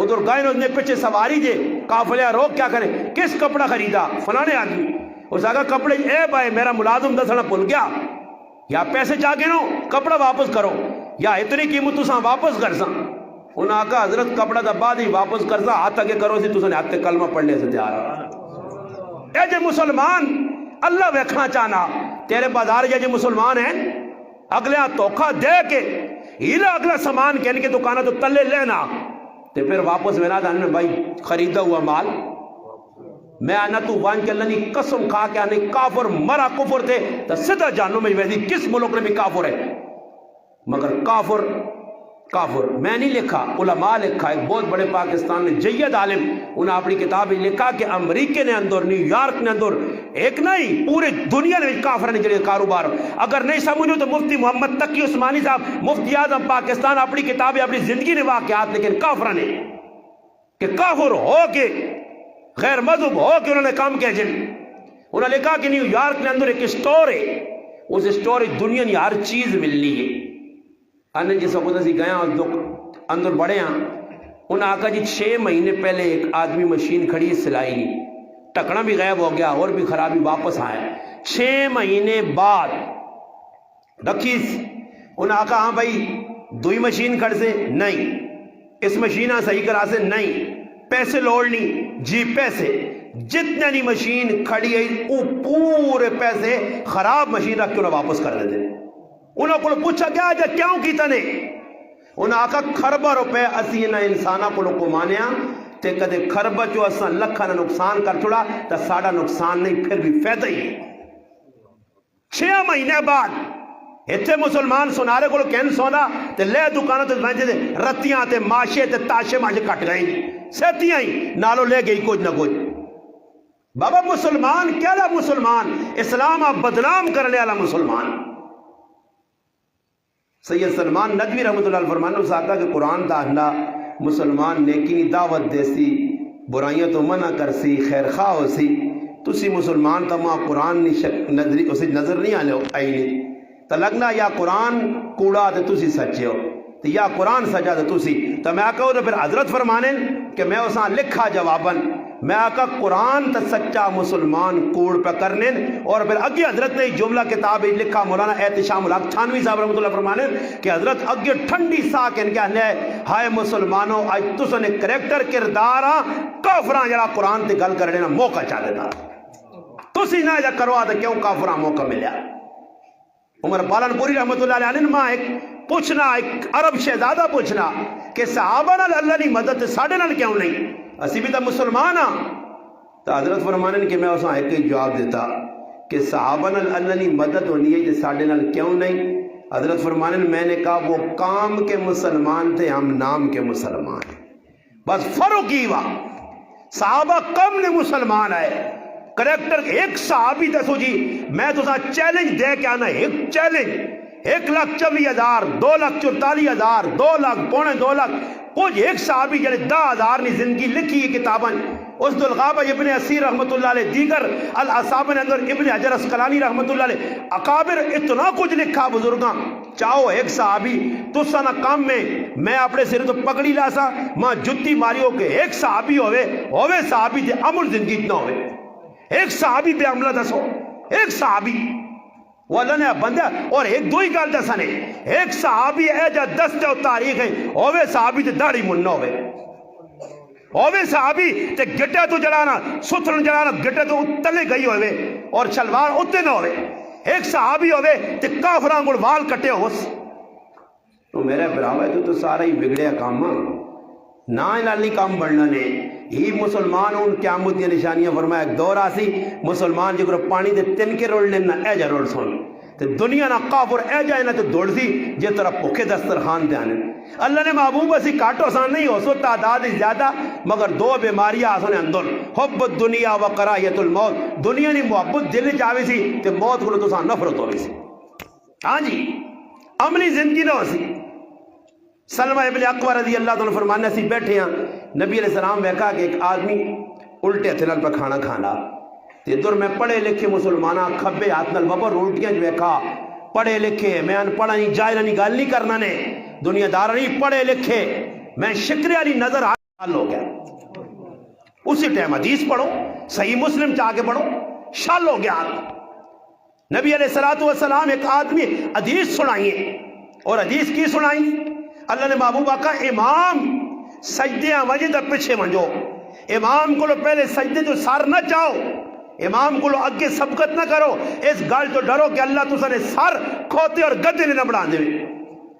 ادھر گائن اس نے پیچھے سواری دے قافلہ روک کیا کرے کس کپڑا خریدا فلانے آدمی اس آگا کپڑے عیب آئے میرا ملازم دسنا بھول گیا یا پیسے چاہ کے نو کپڑا واپس کرو یا اتنی قیمت تساں واپس کر سا. انہاں آقا حضرت کپڑا دا بعد ہی واپس کر سا ہاتھ آگے کرو سی تساں نے ہاتھ کلمہ پڑھنے سے تیار اے جے مسلمان اللہ ویکھنا چاہنا تیرے بازار جے مسلمان ہیں اگلے دھوکا دے کے ہیلا اگلا سامان کہنے کے دکانہ تو تلے لینا تو پھر واپس میں نہ بھائی خریدا ہوا مال میں آنا تو وان کے اللہ نے قسم کھا کے آنے کافر مرا کفر تھے تو سدھا جانو میں ویسی کس ملک میں بھی کافر ہے. مگر کافر کافر میں نہیں لکھا، علماء لکھا. ایک بہت بڑے پاکستان میں جید عالم انہوں نے اپنی کتاب میں لکھا کہ امریکہ نے اندر، نیو یارک نے اندر، ایک نہیں پورے دنیا میں کافر نے جڑے کاروبار. اگر نہیں سمجھو تو مفتی محمد تقی عثمانی صاحب مفتی اعظم پاکستان اپنی کتابیں اپنی زندگی نے واقعات لیکن کافر نے کہ کافر ہو کے غیر مذہب ہو کے انہوں نے کام کیا جن. انہوں نے لکھا کہ نیو یارک کے اندر ایک اسٹور ہے، اس اسٹور دنیا کی ہر چیز ملنی ہے. انہیں جس وقت اسی گیا اندر بڑے ہاں، انہوں نے کہا جی 6 مہینے پہلے ایک آدمی مشین کھڑی ہے سلائی کی، ٹکنا بھی غائب ہو گیا اور بھی خرابی واپس آیا. 6 مہینے بعد رکھی انہوں نے کہا ہاں بھائی دوئی مشین کھڑ سے نہیں، اس مشین صحیح کرا سے نہیں، پیسے لوڑنی جی پیسے جتنے نہیں مشین کھڑی ہے وہ پورے پیسے خراب مشین رکھ کے انہیں واپس کر دیتے. انہوں کو پوچھا کیا جا کیوں کیتا نے؟ انہوں نے آکھا کھربا روپے اسی انہاں انسانہ کو لوگ مانیا تے کدے کھربا جو اساں لکھا نہ نقصان کر چھوڑا تا ساڑا نقصان نہیں پھر بھی فیدہ ہی. 6 مہینے بعد اتھے مسلمان سنارے کو کہن سونا تے لے دکانوں تے بینچے دے رتیاں تے ماشے تے تاشے ماشے کٹ گئیں سیتیاں ہی نالو لے گئی کچھ نہ کچھ. بابا مسلمان کیا لا مسلمان اسلام آپ بدنام کرنے والا مسلمان. سید سلمان ندوی رحمۃ اللہ علیہ فرمانے اس آقا کہ قرآن دا اللہ مسلمان نیکی نی دعوت دے سی برائیاں تو منع کر سی خیر خواہ ہو سی تسی مسلمان تمہاں قرآن نی اسے نظر نہیں آنے آئی نہیں تو لگنا یا قرآن کوڑا تو تسی سچے ہو تو یا قرآن سجا تو تسی. تو میں آقا پھر حضرت فرمانے کہ میں اساں لکھا جواباً میں آقا قرآن تا سچا مسلمان کوڑ پہ کرنے اور پھر اگے حضرت نے جملہ کتاب لکھا مولانا احتشام الحق تھانوی صاحب رحمۃ اللہ فرمانے کہ حضرت اگے ٹھنڈی سا کے کہنے ہائے مسلمانوں آج تسوں نے کریکٹر کردار کافراں جڑا قرآن تے گل کرنے نا موقع چاہ دیتا تسی نہ جا کروا تے کیوں کافراں موقع ملیا. عمر پالن پوری رحمۃ اللہ علیہ ماں ایک پوچھنا ایک عرب شہزادہ پوچھنا کہ صحابہ نال اللہ نے مدد ساڑھے نال کیوں نہیں اسی بھی تو مسلمان ہاں. تو حضرت فرمانے کہ میں اساں ایک ہی جواب دیتا کہ صحابہ نال اللہ نے مدد ہونی ہے جو ساڑھے نال کیوں نہیں. حضرت فرمانے میں نے کہا وہ کام کے مسلمان تھے ہم نام کے مسلمان ہیں بس فرق ہی ہوا. صحابہ کم نے مسلمان آئے کریکٹر ایک صحابی دسو جی میں تو چیلنج دے کے آنا ایک چیلنج 1,24,000 2,44,000 2 لاکھ پونے 2 لاکھ کچھ ایک صحابی جڑے 10,000 نے زندگی لکھی ہے کتابیں اس دلغابہ ابن اسیر رحمت اللہ علیہ دیگر الاصابہ نے اندر ابن حجر اسقلانی رحمت اللہ علیہ اکابر اتنا کچھ لکھا بزرگاں چاہو ایک صحابی تو سنا کام میں اپنے سر تو پکڑی لاسا ماں جتی ماری ہو کہ ایک صحابی ہوئے صحابی دے عمر زندگی اتنا ہوئے ایک صحابی بے عملہ دسو ایک صحابی وہ اللہ نے بندہ اور ایک دو ہی گال دسانے ایک صحابی اے جا دستے و تاریخ ہے ہوئے صحابی تے داڑھی مننا ہوئے صحابی تے گٹے تو جڑانا سترن جڑانا گٹے تو تلے گئی ہوئے اور شلوار اتنے نہ ہوئے ایک صحابی ہوئے تے کافران گل وال کٹے ہوس. تو میرے براوے تو سارا ہی بگڑیا کام نہ انہی کام بڑھنا نے ہی مسلمان ان قیامت دی نشانیاں فرمایا ایک دور آسی مسلمان جگر پانی دے تن کے رول لینا اے جا رول سن تے دنیا نہ کافر اے جائے نہ تے دوڑ سی جے طرح پکھے دسترخوان دے آنے. اللہ نے محبوب اسی کاٹو آسان نہیں ہو سو تعداد زیادہ مگر 2 بیماریاں آسانے اندر حب الدنیا و کراہیت الموت دنیا نے محبت دل چاہوی سی تے موت کو تو سان نفرت ہوئی سی. ہاں جی عملی زندگی نہ ہو سی. سلمہ ابن اقوہ رضی اللہ تعالیٰ فرمانے سے بیٹھے ہیں نبی علیہ السلام بیکھا کہ ایک آدمی الٹے ہتھے پہ کھانا کھانا تے در میں پڑھے لکھے مسلمانہ کھبے ہاتھ نال بابا روٹیاں جو بیکھا پڑھے لکھے میں ان پڑھا نہیں جائے نہیں گال نہیں کرنا نے دنیا دار نہیں پڑھے لکھے میں شکریہ نہیں نظر حال ہو گیا. اسی ٹائم حدیث پڑھو صحیح مسلم چاہ کے پڑھو شال ہو گیا. نبی علیہ السلام ایک آدمی حدیث سنائیے اور حدیث کی سنائی اللہ نے محبوب آقا امام سجدیاں وجہ دا پیچھے منجو امام کو لو پہلے سجدے جو سار نہ چاہو امام کو لو اگے سبقت نہ کرو اس گال تو ڈرو کہ اللہ تو سنے سر کھوتے اور گدے نے نہ بڑھا دے.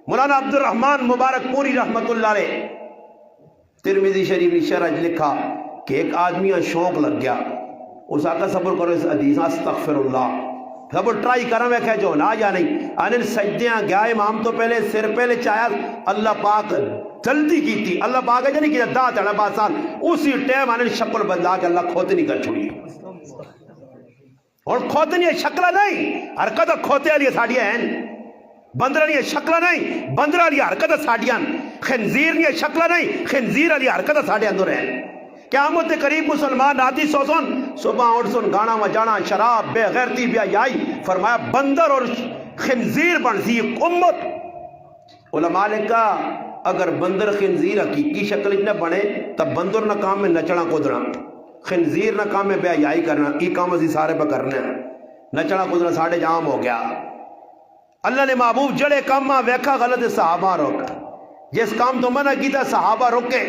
مولانا عبد الرحمن مبارک پوری رحمت اللہ علیہ ترمذی شریف نے شرح لکھا کہ ایک آدمی شوق لگ گیا اس آقا صبر کرو اس حدیث استغفر اللہ جب وہ ٹرائی کرا میں کہہ جو نا یا نہیں انن سجدیاں گیا امام تو پہلے سر پہلے چایا اللہ پاک جلدی کی تھی اللہ پاک ہے نہیں کہ دا تڑا باسان اسی ٹائم انن شکل بدلا کے اللہ کھوتے نہیں کر چھوڑی اور کھوتے نہیں شکل نہیں حرکت کھوتے والی ساڑیاں ہیں بندر نہیں شکل نہیں بندر والی حرکت ساڑیاں خنزیر نہیں شکل نہیں خنزیر والی حرکت ساڑے اندر ہیں قیامت قریب مسلمان راتی سو سن صبح اٹھ سن گانا وجانا شراب بے غیرتی بے حیائی فرمایا بندر اور خنزیر بن سی امت علماء نے کہا اگر بندر خنزیر حقیقی شکل نہ بنے تب بندر نہ کام میں نچنا کودنا خنزیر نہ کام میں بے حیائی کرنا یہ کام اسی سارے پہ کرنا ہے نچنا کودنا ساڑھے جام ہو گیا اللہ نے محبوب جڑے کام ویکھا غلط صحابہ روک جس کام تو منع کیتا صحابہ روکے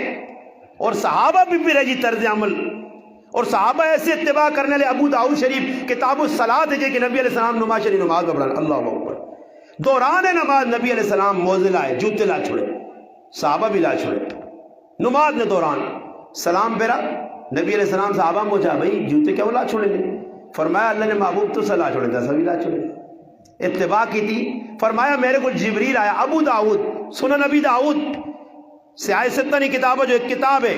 اور صحابہ بھی رہی طرز عمل اور صحابہ ایسے اتباع کرنے لے ابو داؤد شریف کتاب الصلاۃ ہے کہ نبی علیہ السلام نماز شریف نماز پڑھنا اللہ اکبر دوران نماز نبی علیہ السلام موزے لائے جوتے لا چھوڑے صحابہ بھی لا چھوڑے نماز نے دوران سلام پیرا نبی علیہ السلام صحابہ مجھا بھائی جوتے کیوں لا چھوڑے گے فرمایا اللہ نے محبوب تو سلا چھوڑے تھا سبھی لا چھوڑے اتباع کی تھی فرمایا میرے کو جبریل آیا ابو داؤد سنن نبی داؤد سیاہ ستنی کتاب جو ایک کتاب ہے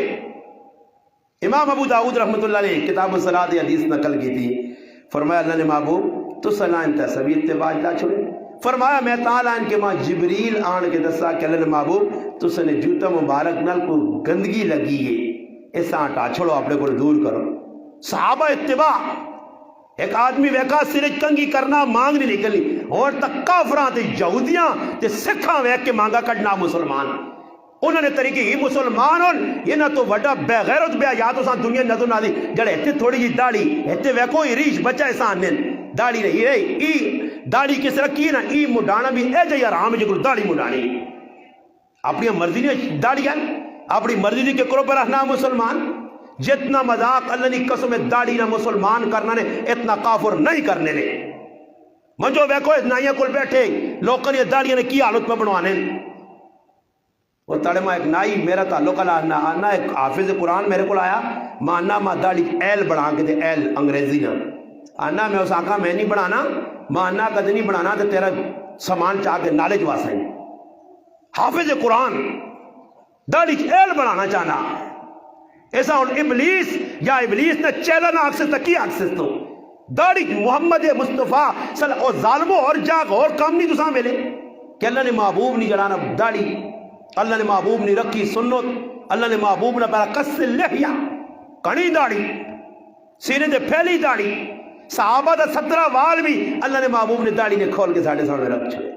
امام ابو داؤد رحمۃ اللہ علیہ کتاب الصلاۃ حدیث نقل کی تھی فرمایا اللہ نے محبوب تو سلائن تھا سبھی اتباع لا چھوڑے فرمایا میں تعالیٰ ان کے ماں جبریل آن کے دسا کہ اللہ نے محبوب تو سنے جوتا مبارک نال کو گندگی لگی ہے ایسا ہٹا چھوڑو اپنے کو دور کرو صحابہ اتباع ایک آدمی ویکا سرج کنگی کرنا مانگ نہیں نکلی اور تک کافراں تے یہودیاں تے سکھاں ویک کے مانگا کٹنا مسلمان انہوں نے طریقے ہی مسلمان ہون یہ نہ تو وڈا بے غیرت بے حیات سان دنیا نظر نہ دی جڑے ایتھے تھوڑی جی داڑھی ایتھے ویکھو ریش بچا سان نے داڑھی رہی رہی ای داڑھی کس رکھی نا ای مڈانا بھی اے جے حرام جو داڑھی مڈانی اپنی مرضی نے داڑھی ہے اپنی مرضی دی کے کرو پر رہنا مسلمان جتنا مذاق اللہ نے قسم داڑھی نہ مسلمان کرنا نے اتنا کافر نہیں کرنے نے منجو ویکھو اس نائیاں کول بیٹھے لوکاں نے داڑھیاں نے کی حالت میں بنوانے وہ تڑے ماں ایک نائی میرا تعلق آنا ایک حافظ قرآن میرے کو آیا مانا ماں داڑھی ایل بڑھا کے دے ایل انگریزی نا آنا میں اس آقا میں نہیں بڑھانا مانا کد نہیں بڑھانا تو تیرا سامان چاہ کے نالج واسائیں حافظ قرآن داڑھی ایل بڑھانا چاہنا ایسا ہوں ابلیس یا ابلیس نے چیلن آکسس تکی آکسس تو داڑھی محمد مصطفیٰ او ظالموں اور جاگ اور کام نہیں دوسرا ملے کہ اللہ نے محبوب نہیں جڑانا داڑھی اللہ نے محبوب نے رکھی سنت اللہ نے محبوب نے پہلا قص لحیہ کڑی داڑھی سینے دے پھیلی داڑھی صحابہ دا 17 وال بھی اللہ نے محبوب نے داڑھی نے کھول کے ساڑھے سامنے رکھ چھوڑے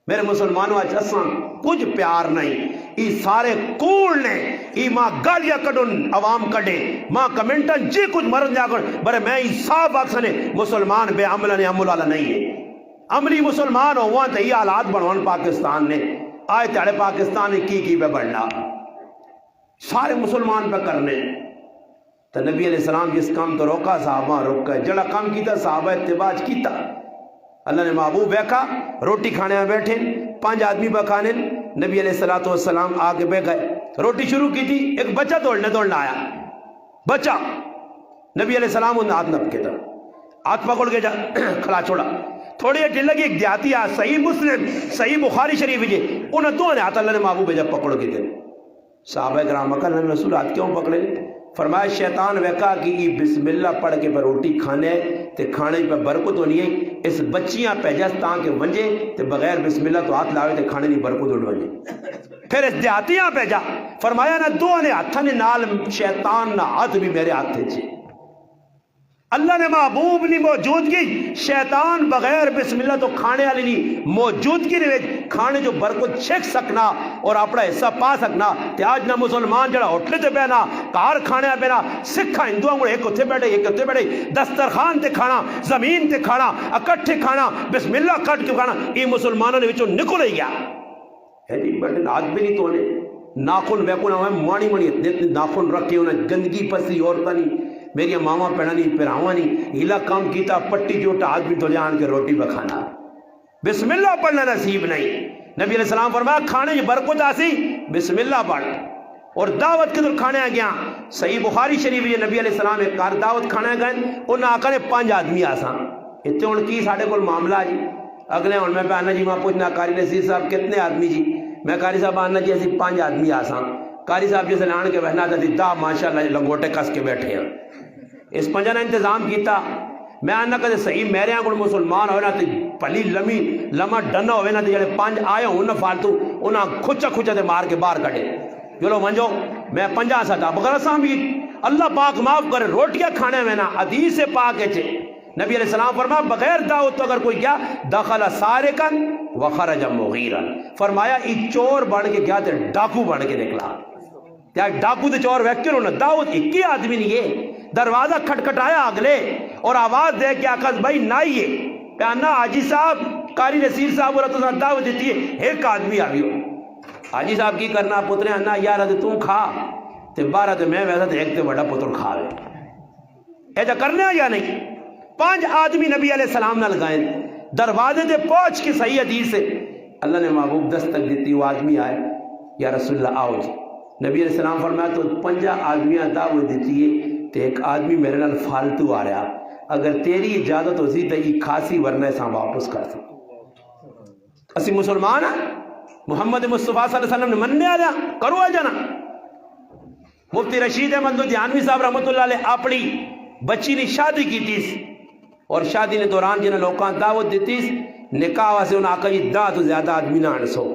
میرے مسلمانوں آج اساں کچھ پیار نہیں ای سارے کوڑ نے ای ماں گالیا کڈن عوام کڈے ماں کمنٹن جی کچھ مرد جا کر برے میں ای صاحب اکسنے مسلمان بے عملہ نے عمل والا نہیں ہے عملی مسلمان ہو وہاں تے یہ حالات بنوان پاکستان نے آئے تیڑے پاکستان نے کی پہ بڑھنا سارے مسلمان پہ کرنے تو نبی علیہ السلام جس کام تو روکا صحابہ روکا جڑا کام کیتا صحابہ اتباع کیتا اللہ نے محبوب بیکھا روٹی کھانے میں بیٹھے 5 آدمی پہ کھانے نبی علیہ السلام آگے بے گئے روٹی شروع کی تھی ایک بچہ دوڑنا آیا بچہ نبی علیہ السلام انہیں ہاتھ نپ کے تھا ہاتھ پکڑ کے جا کھلا چھوڑا تھوڑی ڈھل لگی ایک دیہاتی آیا صحیح مسلم صحیح بخاری شریف جی انہیں دو نے ہاتھ اللہ نے محبوب جب پکڑ کے تھے صحابہ کرام اکر نبی رسول ہاتھ کیوں پکڑے فرمایا شیطان ویکا کہ یہ بسم اللہ پڑھ کے پر روٹی کھانے تے کھانے پہ برکت ہونی ہے اس بچیاں پہ جستاں کے ونجے تے بغیر بسم اللہ تو ہاتھ لاوے تے کھانے نہیں برکت ہونی ونجے پھر اس دیہاتیاں پہ جا فرمایا نہ دو نے ہاتھا نے نال شیطان نہ ہاتھ بھی میرے ہاتھ تھے چھے اللہ نے محبوب نہیں موجودگی شیطان بغیر بسم اللہ تو کھانے والی نہیں موجودگی نے کھانے جو برکت چھک سکنا اور اپنا حصہ پا سکنا تے آج نہ مسلمان جڑا ہوٹلے تے بینا کار کھانے بینا سکھا ہندوؤں کو ایک اتھے بیٹھے ایک اتھے بیٹھے دسترخوان تے کھانا زمین تے کھانا اکٹھے کھانا بسم اللہ کٹ کے کھانا یہ مسلمانوں نے وچوں نکل ہی گیا ہے جی بٹن ہاتھ بھی نہیں تونے ناخن ویکونا ہوئے مانی مانی اتنے ناخن رکھے انہیں گندگی پسی عورتہ نہیں میری ماما پڑھا نہیں پھراوا نہیں ہیلا کام کیتا پٹی جوٹا آدمی تو جان کے روٹی بکھانا بسم اللہ پڑھنا نصیب نہیں نبی علیہ السلام فرمایا کھانے جو برکت آسی بسم اللہ پڑھ اور دعوت کے در کھانے آ گیا صحیح بخاری شریف یہ نبی علیہ السلام ایک کار دعوت کھانے گئے انہیں آقا نے 5 آدمی آسان اتنے ہوں کی سارے کو معاملہ جی اگلے ہوں میں آنا جی میں پوچھنا قاری نصیر صاحب کتنے آدمی جی؟ میں قاری صاحب آنا جی اسی 5 آدمی آساں. قاری صاحب جیسے لان کے بہنا تھا دا ماشاء اللہ لنگوٹے کس کے بیٹھے ہیں. اس 5 نے انتظام کیتا. میں آنا کدے صحیح میرے کو مسلمان ہوئے نا تو پلی لما ڈنا ہوئے نا تو جڑے 5 آئے ہوں نا فالتو انہاں کھچا تے مار کے باہر کھڑے. چلو منجو میں 50 ساتا بغیر بھی اللہ پاک معاف کرے روٹیاں کھانے میں نا حدیث پاک ہے. نبی علیہ السلام فرمایا بغیر دعوت تو اگر کوئی گیا دخل سارقا وخرج مغیرا. فرمایا یہ چور بن کے گیا تے ڈاکو بن کے نکلا. کیا ڈاکو تے چور ویکن ہونا دعوت ایک ہی آدمی نہیں ہے. دروازہ کھٹکھٹایا اگلے اور آواز دے کے آقا بھائی نائیے پیانا حاجی صاحب قاری نصیر صاحب اور تو دعوت دیتی ہے ایک آدمی آگی ہو. حاجی صاحب کی کرنا پترے انا یار تو کھا تے 12 تے میں ویسا تے ایک تے بڑا پتر کھا لے. ایسا کرنے یا نہیں؟ 5 آدمی نبی علیہ السلام نہ لگائیں. دروازے تے پہنچ کے صحیح حدیث سے اللہ نے محبوب دستک دیتی. وہ آدمی آئے یا رسول اللہ آؤ جی. نبی علیہ السلام فرمایا تو 5 آدمیاں دعوت دیتی ہے تے ایک آدمی میرے نال فالتو آ رہا. اگر تیری اجازت ہو سی تو یہ کھاسی ورنہ ایسا واپس کر سکتا. اسی مسلمان ہیں محمد مصطفیٰ صلی اللہ علیہ وسلم نے مننے آ جا کرو آ جانا. مفتی رشید احمد لدھیانوی صاحب رحمۃ اللہ علیہ اپنی بچی نے شادی کی تھی اور شادی نے دوران جنہیں لوگوں دعوت دیتی نکاح واسے انہیں آقا جی دا تو زیادہ آدمی نہ آنسو.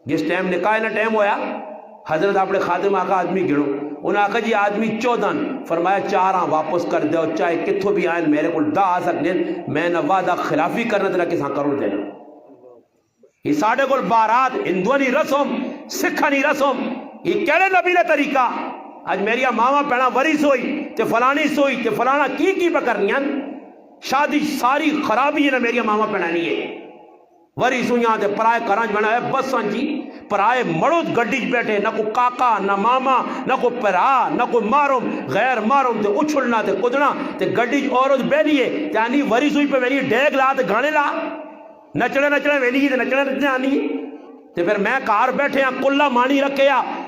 جس ٹائم نکاح نہ ٹائم ہویا حضرت اپنے خادم آقا آدمی گڑو انہیں آقا جی آدمی 14 فرمایا 4 واپس کر دے چاہے کتھوں بھی آئیں میرے کو دا آ سکتے میں نہ وعدہ خلافی کرنا تیرا کساں کروں دینا. یہ ساڑھے کو بارات ہندوانی رسم سکھانی رسم یہ کہڑے نبی نے طریقہ. آج میری ماما پہنا وری سوئی تے فلانی سوئی تے فلانا کی پکرنی شادی ساری خرابی ہے نا میری ماما پہنانی ہے. وری سوئیاں تے پرائے کرانچ بنا ہے بس جی پرائے مڑود گڈی بیٹھے نہ کو کاکا نہ ماما نہ کو پرا نہ کو ماروم غیر ماروم تے اچھلنا تے کدنا تے گڈی عورت بیلیے یعنی وری سوئی پہ ویلی ڈیگ لا تے گانے لا نچڑے ویلی تے نچڑے آنی تے پھر میں کار بیٹھے ہیں کلا مانی رکھے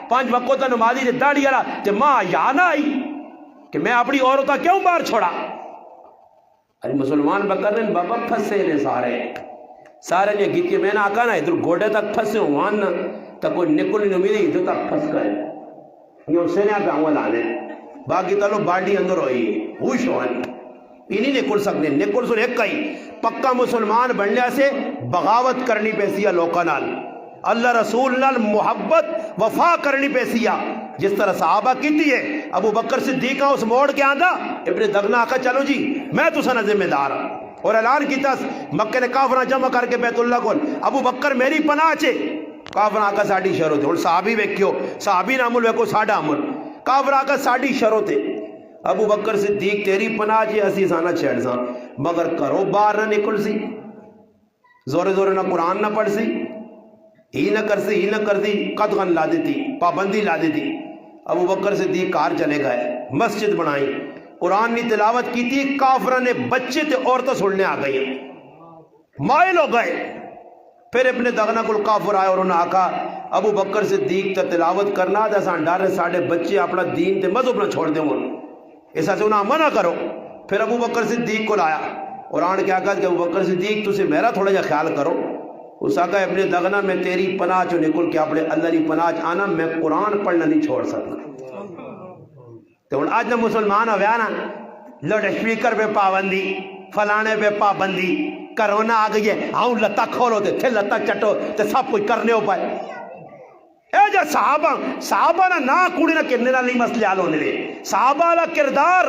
5 وقت نمازی تے داڑھی والا تے ماں یا نہ آئی کہ میں اپنی عورتہ کیوں باہر چھوڑا. ارے مسلمان بکر نے بابا پھنسے نے سارے نے گیت کے میں نے آکا نا ادھر گوڑے تک پھنسے ہوان نا تا کوئی نکل نہیں ملی ادھر تک پھنس گئے یہ اسے نے آتا ہوا لانے باقی تلو باڈی اندر ہوئی ہوش ہوان انہی نکل سکنے نکل سن ایک کئی پکا مسلمان بننے سے بغاوت کرنی پیسی ہے لوکا نال اللہ رسول نال محبت وفا کرنی پیسی ہے جس طرح صحابہ کیتی ہے. ابو بکر صدیقہ اس موڑ کے آندھا ابن دغنا آقا چلو جی میں تو سنہ ذمہ دار اور اعلان کیتا مکہ نے کافرہ جمع کر کے بیت اللہ کول ابو بکر میری پناہ چے کافرہ آقا ساڑھی شروع تھے اور صحابی ویکھیو صحابی نامل ویکھو ساڑھا عمل کافرہ آقا ساڑھی شروع تھے. ابو بکر صدیق تیری پناہ چے اسی سانا چھیڑ ساں مگر کرو باہر نہ نکل سی زورے زورے نہ قرآن نہ پڑھ سی ہی نہ کر سی ہی نہ کر دی قدغن لا دیتی پابندی لا دیتی. ابو بکر صدیق کار چلے گئے مسجد بنائی قرآن نے تلاوت کی تھی کافرہ نے بچے تے عورتیں سننے آ گئی مائل ہو گئے. پھر ابن دغنا کل کافر آئے اور انہوں نے آکا ابو بکر صدیق تے تلاوت کرنا دے سان ڈارے ساڑھے بچے اپنا دین تے مذہب نہ چھوڑ دیں ایسا سے انہاں منع کرو. پھر ابو بکر صدیق کو لایا اور آن کیا کہا کہ ابو بکر صدیق تُسے میرا تھوڑا جا خیال کرو. اس آقا ابن دغنا میں تیری پناہ چو نکل کے اپنے اللہ کی پناہ آنا میں قرآن پڑھنا نہیں چھوڑ سکتا. تو آج نہ مسلمان ہویا نا لوڈ اسپیکر پہ پابندی فلانے پہ پابندی کرونا آ گئی ہے آؤں لتا کھولو تھے لتا چٹو تے سب کچھ کرنے ہو پائے. اے جا صحابہ نا کوڑی نہ کرنے نہ نہیں مسئلے حال ہونے لے صحابہ لا کردار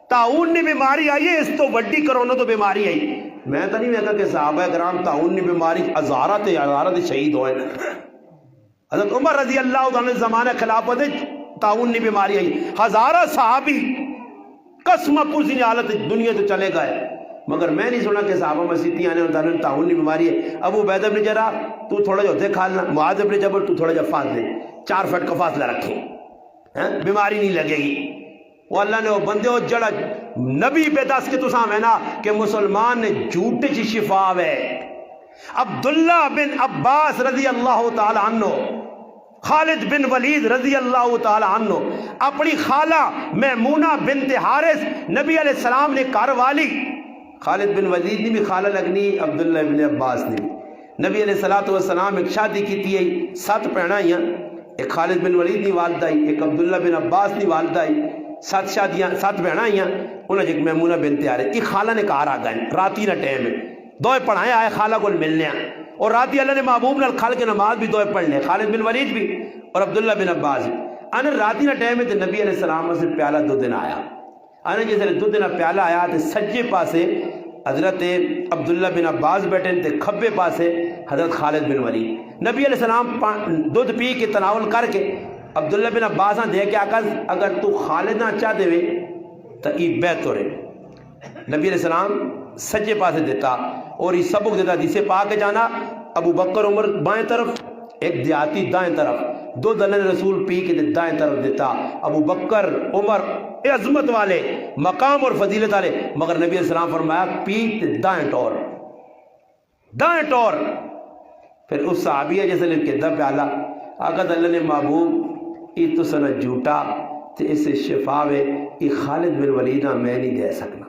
تعاون نے بیماری آئی ہے اس تو وڈی کرونا تو بیماری آئی. میں تو نہیں کہتا کہ صحابہ کرام تعاون نے بیماری ہزارات شہید ہوئے. حضرت عمر رضی اللہ عنہ زمانہ خلافت تعاون نے بیماری آئی ہزارہ صحابی قسم پرسی حالت دنیا تو چلے گئے مگر میں نہیں سنا کہ صحابہ مسیحی آنے اور تعاون نے بیماری ہے. ابو عبیدہ بن جراح تو تھوڑا جو ہوتے کھالنا معاذ بن جبل تو تھوڑا جو فاصلے 4 فٹ کا فاصلہ رکھیں بیماری نہیں لگے گی. وہ اللہ نے وہ بندے ہو جڑا نبی پہ دس کے تو سامنے نا کہ مسلمان نے جھوٹے چی شفا ہے. عبداللہ بن عباس رضی اللہ تعالی عنہ خالد بن ولید رضی اللہ تعالی عنہ اپنی خالہ میمونہ بنت حارث نبی علیہ السلام نے گھر والی خالد بن ولید نے بھی خالہ لگنی عبداللہ بن عباس نے بھی. نبی علیہ الصلوۃ والسلام ایک شادی کی تھی 7 بھیناں آئیاں, ایک خالد بن ولید دی والدہ آئی, ایک عبداللہ بن عباس دی والدہ آئی, 7 شادیاں 7 بھیناں آئیاں. انہیں ایک میمونہ بنت حارث ایک خالہ نے کہا آ گئے راتی نہ ٹائم ہے دوئے پڑھائیں آئے خالہ کو ملنے اور راتی اللہ نے محبوب نال کھل کے نماز بھی دوئے پڑھ لے, خالد بن ولید بھی اور عبداللہ بن عباس بھی. انہیں راتی نہ ٹائم ہے تو نبی علیہ السلام سے پیالہ دودھ نہ آیا. انہیں جیسے دودھ نہ پیالہ آیا تو سجے پاسے حضرت عبداللہ بن عباس بیٹھے تے کھبے پاسے حضرت خالد بن ولید. نبی علیہ السلام دودھ پی کے تناول کر کے عبداللہ بن عباس نے دے کے آقا اگر تو خالد نہ چاہ دے تو یہ بہتر ہے. نبی علیہ السلام سجے پاسے دیتا اور یہ سبق دیتا جسے پا کے جانا ابو بکر عمر بائیں طرف ایک دیہاتی دائیں طرف, دو دلن رسول پی کے دائیں طرف دیتا. ابو بکر عمر عظمت والے مقام اور فضیلت والے, مگر نبی علیہ السلام فرمایا پیت دائیں ٹور دائیں ٹور. پھر اس صحابیہ جیسے لکھ کے دا پیالہ آقا اللہ نے محبوب یہ تو سنا جھوٹا تو اس سے شفاوے یہ خالد بن ولیدہ میں نہیں دے سکنا,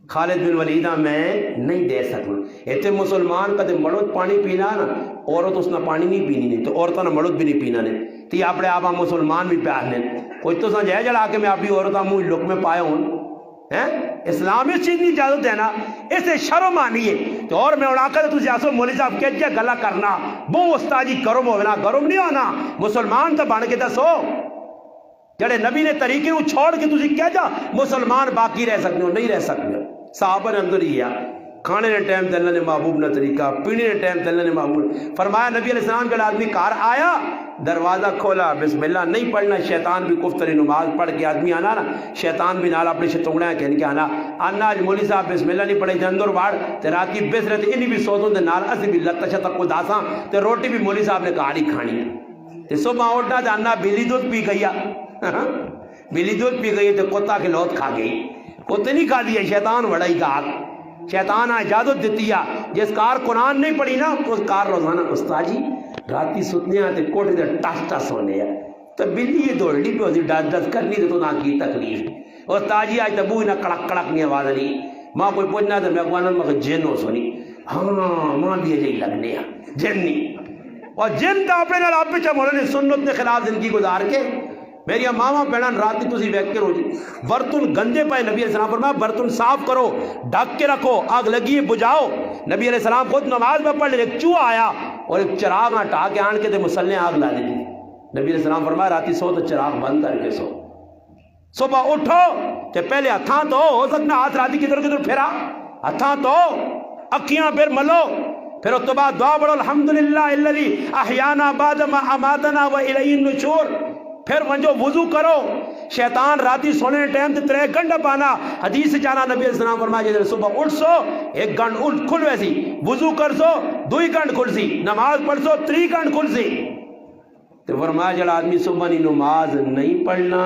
خالد بن ولیدہ میں نہیں دے سکنا. ایتھے مسلمان کدے مڑود پانی پینا نا عورت اس نے پانی نہیں پینی نہیں تو عورتوں نے مڑود بھی نہیں پینا نہیں تو اپنے آپ مسلمان بھی پیار لیں کوئی تو سمجھے جڑا کے میں اپنی عورتوں منہ لک میں پائے ہوں. اسلام اس چیز کی اجازت ہے نا, اسے شرم آنی ہے تو اور میں اڑا کر تو جیسو مولوی صاحب کہ جے گلا کرنا بو استادی گرم ہونا گرم نہیں ہونا. مسلمان تو بن کے دسو جڑے نبی نے طریقے کو چھوڑ کے تسی کہہ جا مسلمان باقی رہ سکتے ہو, نہیں رہ سکتے. صحابہ نے اندر ہی کھانے نے ٹائم تے اللہ نے محبوب نہ طریقہ, پینے نے ٹائم تے اللہ نے محبوب فرمایا. نبی علیہ السلام جب آدمی کار آیا دروازہ کھولا بسم اللہ نہیں پڑھنا, شیطان بھی کفتری نماز پڑھ کے آدمی آنا نا شیطان بھی نال اپنے شتونگڑیاں کہن کے آنا آج مولوی صاحب بسم اللہ نہیں پڑھے تے اندر واڑ تے رات کی بس رہتے انہی بھی سوتوں دے نال اسی بھی لت شت کو داساں تے روٹی بھی مولوی صاحب نے کہانی کھانی تے صبح اٹھا تے انا بلی دودھ پی گئی بلی دودھ پی گئی تے کتا کے لوت کھا گئی. کتے نہیں کھا دیا, شیطان وڑائی کا شیطان اجازت دیتی ہے جس کار قرآن نہیں پڑھی نا اس کار روزانہ استاد جی راتی ستنے آتے کوٹے دے ٹس ٹس ہونے ہیں تو بلی یہ دوڑنی پہ ہوتی ڈس ڈس کرنی تو نہ کی تکلیف استاد جی آج تبو نہ کڑک کڑک نہیں آواز نہیں ماں کوئی پوچھنا تو میں کہنا مگر جن ہو سونی ہاں ماں دیے جی لگنے ہیں جن نہیں اور جن کا اپنے نال آپ پہ مولانا سنت کے خلاف زندگی گزار کے میری ماما بہن راتی تسی ویک کے رو جی برتن گندے پائے. نبی علیہ السلام فرمایا برتن صاف کرو ڈھک کے رکھو آگ لگی بجھاؤ. نبی علیہ السلام خود نماز میں پڑھ لے ایک چوہا آیا اور ایک چراغ ہٹا کے آن کے تے مسلح آگ لا دی. نبی علیہ السلام فرمایا راتی سو تو چراغ بند کر کے سو, صبح اٹھو تے پہلے ہتھاں تو ہو سکنا ہاتھ راتی کدھر کدھر پھیرا ہتھاں تو اکیاں پھر ملو پھر اس تو بعد دعا پڑھو الحمدللہ الذی احیانا بعد ما اماتنا والیہ النشور. پھر ونجو وضو کرو. شیطان راتی سونے ٹائم تے 3 گھنٹہ پانا حدیث جانا نبی علیہ السلام فرمایا جے صبح اٹھ سو 1 گھنٹہ کھل ویسی وضو کر سو 2 گھنٹہ کھل سی نماز پڑھ سو 3 گھنٹہ کھل سی. تو فرمایا جڑا آدمی صبح نہیں نماز نہیں پڑھنا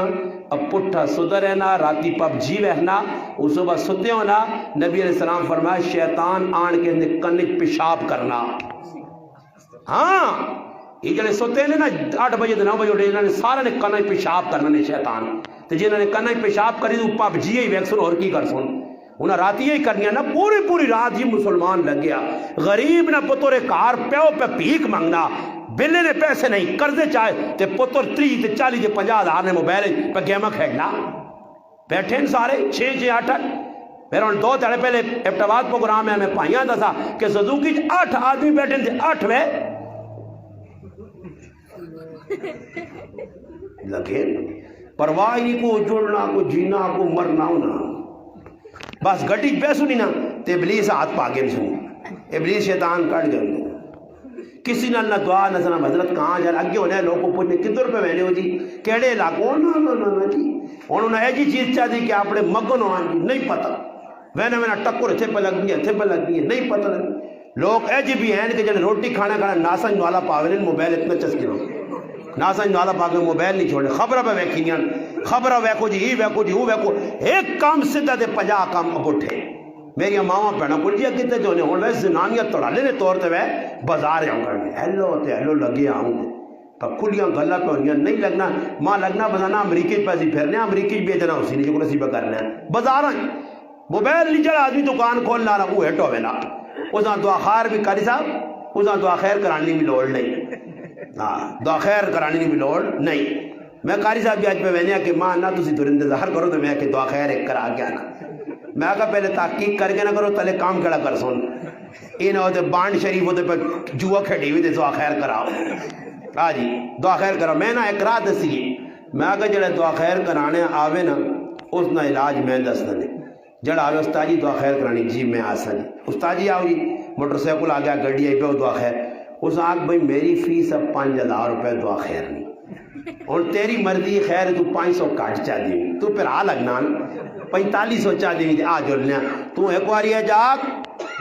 اب پٹھا سدھر رہنا راتی پب جی رہنا وہ صبح ستے ہونا. نبی علیہ السلام فرمایا شیطان آن کے کنک پیشاب کرنا. ہاں یہ جڑے سوتے نے نا 8 بجے 9 بجے اٹھے انہوں نے سارے نے کنا پیشاب کرنا نے شیطان تے جنہوں نے کنا پیشاب کری تو پپ جی ہی ویکسن اور کی کر سن انہیں راتی ہی کرنی نا پوری رات ہی مسلمان لگ گیا. غریب نہ پتر کار پیو پہ بھیک منگنا بلے نے پیسے نہیں قرضے چاہے تے پتر 30 تے 40 تے 50 ہزار نے موبائل پہ گیما کھیلنا بیٹھے ہیں سارے 6 8 پھر ان 2 تھڑے پہلے ابتواد پروگرام ہے ہمیں پائیاں دسا کہ سزوکی 8 آدمی بیٹھے تھے 8 میں لگے پرواہ نہیں کو جڑنا کو جینا کو مرنا ہونا بس گٹی پیسو نہیں نا تے ابلیس ہاتھ پاگے سن ابلیس شیطان کٹ گئے کسی نہ دعا نہ سنا حضرت کہاں جا اگے ہونے لوگوں کو پوچھنے کدھر پہ وینے ہو جی کیڑے علاقوں نہ جی انہوں نے ایسی چیز چاہ دی کہ اپنے مگن ہو جی نہیں پتہ وینا ٹکر اتھے پہ لگ گئی اتھے پہ لگ گئی نہیں پتہ لگ لوگ ایجی بھی ہیں کہ جن روٹی کھانا ناسا نوالا پاوے موبائل اتنا چسکی رہو ناسا نوالا پاوے موبائل نہیں چھوڑے خبرہ پہ ویکھینیاں خبرہ ویکو جی ہی ویکو جی وہ ویکو ایک کام سدھا دے 50 کام اگٹھے میری ماما پہنا کل جی کتے جو نے ہوں ویسے زنانیت توڑا لینے طور تے وے بازار آؤں کرنے ہیلو تے ہیلو لگے آؤں دے پر کھلیاں گلہ پہ ہونیاں نہیں لگنا ماں لگنا بزانا امریکی پیسی پھرنے امریکی بیچنا اسی نہیں جو کسی پہ کرنا ہے بازار آئیں موبائل نہیں جڑا آدمی دکان کھول لا وہ ہٹ ہوے نا اس دعا خیر بھی کاری صاحب اس دعا خیر کرانی بھی لوڑ نہیں ہاں دعا خیر کرانی بھی لوڑ نہیں میں قاری صاحب بھی اج پہ وینیا کہ ماں نہ تسی دور انتظار کرو تو میں کہ دعا خیر ایک کرا کے آنا میں کہا پہلے تحقیق کر کے نہ کرو تلے کام کڑا کر سن یہ نہ ہوتے بانڈ شریف ہوتے پہ جوا کھڑی ہوئی دعا خیر کراؤ ہاں جی دعا خیر کراؤ میں نہ ایک رات دسی میں کہا جڑے دعا خیر کرانے آوے نا اس نہ علاج میں دس دے جڑا آوے استاد جی دعا خیر کرانی جی میں آسا جی استاد جی آؤ جی موٹر سائیکل آ گیا گڈی آئی پہ دعا خیر اس آگ بھائی میری فیس اب 5,000 روپے دعا خیر نہیں اور تیری مرضی خیر تو 500 کاٹ چاہ دی تو پھر آ لگنا 4500 چاہ دی آ جلنے تو ایک واری ہے جاگ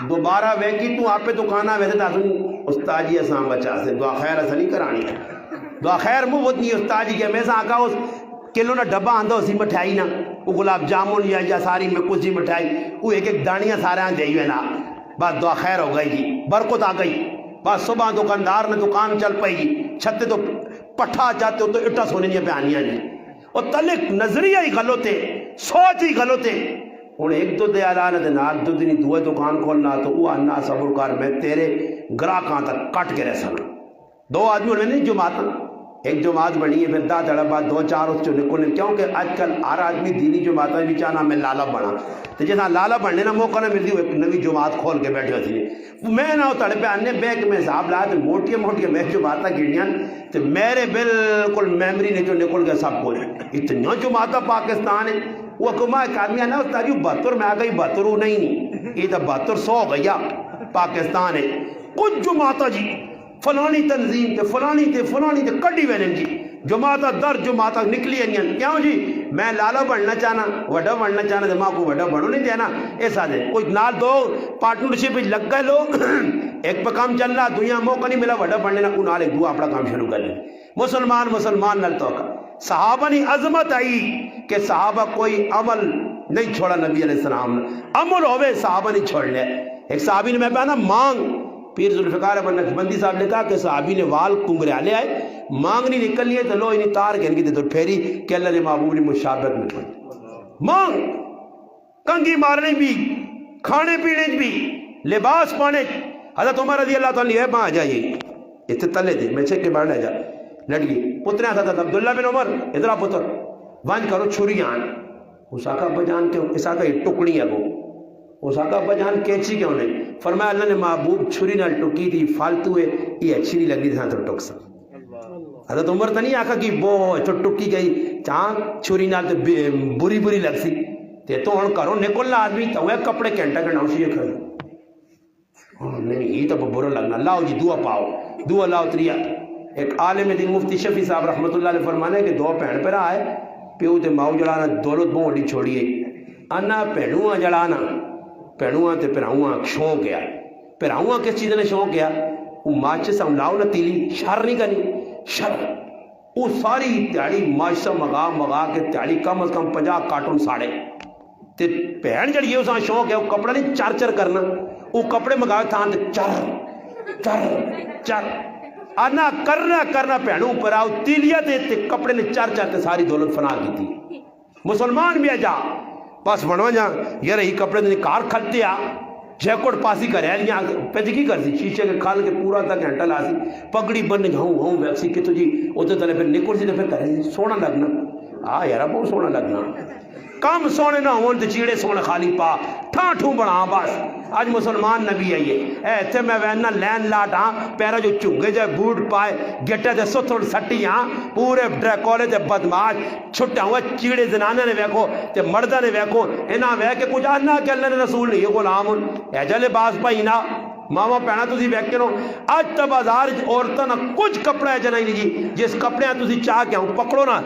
دوبارہ ویکی تو آپ پہ دکانا ویسے تاسن استاد جی اساں بچا سے دعا خیر ایسا نہیں کرانی دعا خیر مفت نہیں استاد جی کہ میں سے آکا اس کلو نہ ڈبا آندھا اسی مٹھائی نا وہ گلاب جامن یا ساری میں کچھ مٹھائی وہ ایک ایک دانیاں سارے آن جائی ہوئے نا بس دعا خیر ہو گئی جی برکت آ گئی بس صبح دکاندار نے دکان چل پائی جی چھتے تو پٹھا جاتے ہو تو اٹھا سونے نہیں پیانیاں جی اور تلک نظریہ ہی غلط ہے سوچ ہی غلط ہے انہیں ایک دو دے آلانہ دے نال دو دنی دوے دکان کھولنا تو وہ انا صبر کار میں تیرے گراکاں تک کٹ کے رہ سکنا دو آدمی انہوں نے نہیں جماعت ایک جماعت بنی ہے پھر دا دڑا بعد 2-4 اس چو نکلنے کیونکہ آج کل ہر آدمی دینی جماعت بھی چاہنا میں لالا بنا تو جیسا لالا بننے نا موقع نہ ملتی وہ ایک نوی جماعت کھول کے بیٹھے ہوتی ہے میں نہ تڑ پہ آنے بیک میں حساب لایا تو موٹی میں جماعتیں گڑیاں تو میرے بالکل میمری نے جو نکل گیا سب کو اتنا جماعتیں پاکستان ہے وہ کما ایک آدمی ہے نا تاجی 72 میں آ گئی 72 نہیں یہ تو 7200 گیا پاکستان ہے کچھ جماعتیں جی فلانی تنظیم تے فلانی تے کڈی وینن جی جماعتہ در جماعتہ نکلی ہیں کیوں جی میں لالا بننا چاہنا وڈا بننا چاہنا تو ماں کو وڈا بنو نہیں دینا ایسا دے کوئی نال دو پارٹنرشپ لگ گئے لوگ ایک پہ کام چل رہا دنیا موقع نہیں ملا وڈا بننے نہ نال ایک دو اپنا کام شروع کر لیں مسلمان نل تو صحابہ نے عظمت آئی کہ صحابہ کوئی عمل نہیں چھوڑا نبی علیہ السلام نے عمل ہوئے صحابہ نہیں چھوڑ لیا ایک صحابی نے میں پہنا مانگ پیر ذوالفقار نقشبندی صاحب نے کہا کہ صحابی نے وال کنگریالے آئے مانگ نہیں نکل لیے تو لو انہیں تار کے انکی تو پھیری کہ اللہ نے محبوب نے مشابت میں پڑی مانگ کنگی مارنے بھی کھانے پینے بھی لباس پانے حضرت عمر رضی اللہ تعالیٰ ہے ماں آ جائیے اتنے تلے دے میں چھے کے بارنے جا لڑکی پترے حضرت عبداللہ بن عمر ادھرا پتر وانج کرو چھوڑی آن اس آقا بجان کے اس آقا یہ ٹکڑی ہے وہ اس آقا بجان کیچی کیوں نہیں فرمایا اللہ نے محبوب چھری نال ٹکی تھی فالتو ہے یہ اچھی نہیں لگی تھا تو ٹک سک حضرت عمر تو نہیں آقا کہ وہ تو ٹکی گئی چاہاں چھری نال تو بری لگ سی تو ہن کرو نکلنا آدمی تو ہے کپڑے کینٹا کے نوشی کھڑی نہیں یہ تو برا لگنا لاؤ جی دعا پاؤ دعا لاؤ تریا ایک عالم دین مفتی شفیع صاحب رحمۃ اللہ علیہ فرمانے کہ 2 بھین پر آئے پیو تے ماؤ جڑانا دولت بہت چھوڑیے انا بھینواں جڑانا پہنواں تے پہنواں شوق گیا پہنواں کس چیز نے شوق گیا وہ ماچس لاؤ نہ تیلی شر نہیں کرنی شر وہ ساری تیاری ماچسا مگا کے تیاری کم از کم 50 کارٹون ساڑے تے پہن جڑی اس شوق ہے وہ کپڑا نہیں چر کرنا وہ کپڑے مگا تھا چر آنا کرنا پہنوں پر آؤ تیلیا تے کپڑے نے چر تے ساری دولت فنا کی تھی مسلمان بھی جا بس بنوا جا یار یہ کپڑے نے کار کھلتے آ جیکٹ پاسی کرے لیا پیج کی کرسی شیشے کے کھال کے پورا تک گھنٹہ لاسی پگڑی بن ہوں ویکسی کہ تو جی ادھر تلے پھر نکل سی تو پھر کرے سونا لگنا ہاں یار بہت سونا لگنا کم سونے نہ ہون تو چیڑے سونے خالی پا ٹھوں بنا بس آج مسلمان نبی آئیے ایتھے میں وینا لین لاٹ ہاں پیرا جو چنگے جائے بوٹ پائے گٹے دے ستھڑ سٹی ہاں پورے ڈریکولے دے بدماش چھٹا ہوا چیڑے زنانے نے ویکھو تے مردہ نے ویکھو انہاں ویکھے کچھ آنا کہ اللہ نے رسول نہیں غلام ایجا لباس پائی نا ماما پہنا تسی ویکھے نو آج تا بازار عورتاں نہ کچھ کپڑا ایجا نہیں جی جس کپڑے تسی چاہ کے ہوں پکڑو نا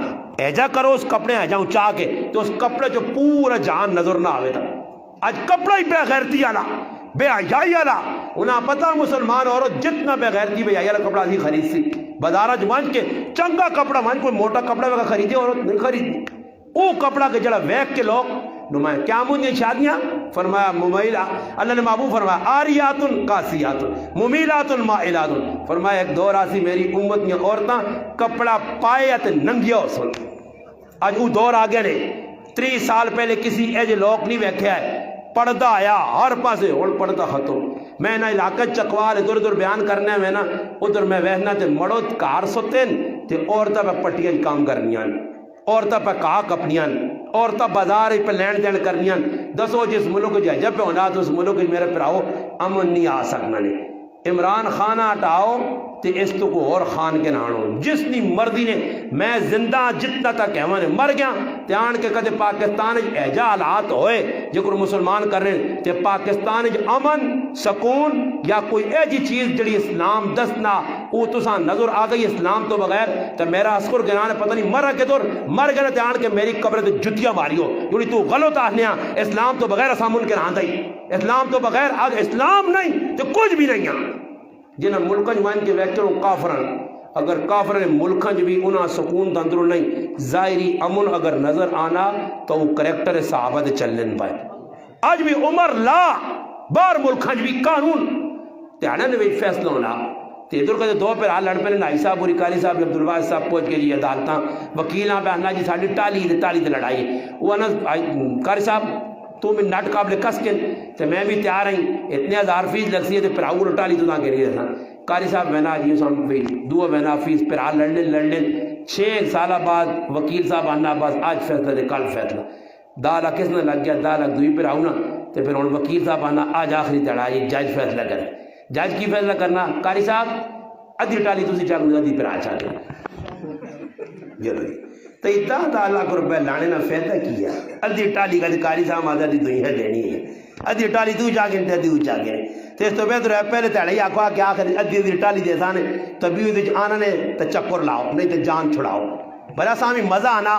ایجا کرو اس کپڑے ایجا ہوں چاہ کے تو اس کپڑے جو پورا جان نظر نہ آوے تھا آج کپڑا ہی بے غیرتی آلا بے حیائی آلا انہاں پتا مسلمان عورت جتنا بے غیرتی بے حیائی آلا کپڑا دی خرید سی بازارہ جو مانچ کے چنگا کپڑا مانچ کوئی موٹا کپڑا وگا خریدی عورت نہیں خریدی او کپڑا کے جڑا ویک کے لوگ نمائیں کیا مجھے شادیاں فرمایا ممیلہ اللہ نے محبوب فرمایا آریاتن قاسیاتن ممیلاتن مائلاتن فرمایا ایک دور آسی میری امت میں عورتاں کپڑا پائے ننگیا ہو سن آج وہ دور آگے نے 30 سال پہلے کسی ایج لوگ نہیں ویکھے ہے پردہ آیا ہر پاسے ہوں پردہ ختم. میں نہ علاقہ چکوال ادھر ادھر بیان کرنے میں نا ادھر میں وہنا تے مڑو کار سوتین تے عورتیں پہ پٹیاں کام کرنیاں, عورتیں پہ کہا کپنیاں, عورتیں بازار پہ لین دین کرنیاں. دسو جس ملک جب پہ ہونا تو اس ملک میرے پراؤ امن نہیں آ سکنا نے. عمران خان ہٹاؤ تے اس تو کو اور خان کے نانو جس نی مرضی نے میں زندہ جتنا تک کہواں نے مر گیا تے آن کے کدے پاکستان ایجا حالات ہوئے جکر مسلمان کر رہے تے پاکستان امن سکون یا کوئی ایجی چیز جڑی اسلام دسنا او تساں نظر آ گئی اسلام تو بغیر تے میرا اسکر گناہ پتہ نہیں مرا کے دور مر گئے تے آن کے میری قبر تے جتیاں ماریو جڑی تو غلط آہنیا اسلام تو بغیر اساں منکر آندا ہی اسلام تو بغیر آج اسلام نہیں تو کچھ بھی نہیں ہے. جنہاں ملکن مان کے ویکروں کافرن اگر کافرن ملکن بھی انہاں سکون دندرو نہیں ظاہری امن اگر نظر آنا تو وہ کریکٹر صحابہ دے چلن پائے. آج بھی عمر لا بار ملکن بھی قانون تیانا نے بھی فیصلہ ہونا تے ادھر کہتے دو پھر آل لڑ پہلے نائی صاحب اور کاری صاحب عبدالواز صاحب پہنچ کے جی عدالتاں وکیلاں پہ آنا جی ساڑھی ٹالی تے لڑائی وہ آنا کاری صاحب تو میں نٹ قابل کس کے تو میں بھی تیار ہیں اتنے ہزار فیس لگ سی ہے تو پھر آؤ ٹالی تو نہ کے لیے تھا کاری صاحب بہنا جی سام بھی دو بہنا فیس پھر آ لڑنے 6 سالہ بعد وکیل صاحب آنا بس آج فیصلہ دے کل فیصلہ 10 لاکھ کس نے لگ گیا 10 لاکھ دوئی پھر آؤ نا تو پھر ان وکیل صاحب آنا آج آخری تڑائی جج فیصلہ کرے جج کی فیصلہ کرنا کاری صاحب ادھی ٹالی تسی چاہو ادھی پھر آ چاہتے ضروری تو اتنا تعالیٰ کو روپے لانے نہ فیدہ کیا ادھی ٹالی کا کاری صاحب آدھا دی دنیا دینی ہے ادھی ٹالی تو جاگے تے ادھی جاگے تو اس تو بہتر ہے پہلے تیڑی آکھوا کہ آخر ادھی ٹالی دے سانے تبھی ادھی آنا نے تو چکر لاؤ نہیں تو جان چھڑاؤ بڑا سامی مزہ آنا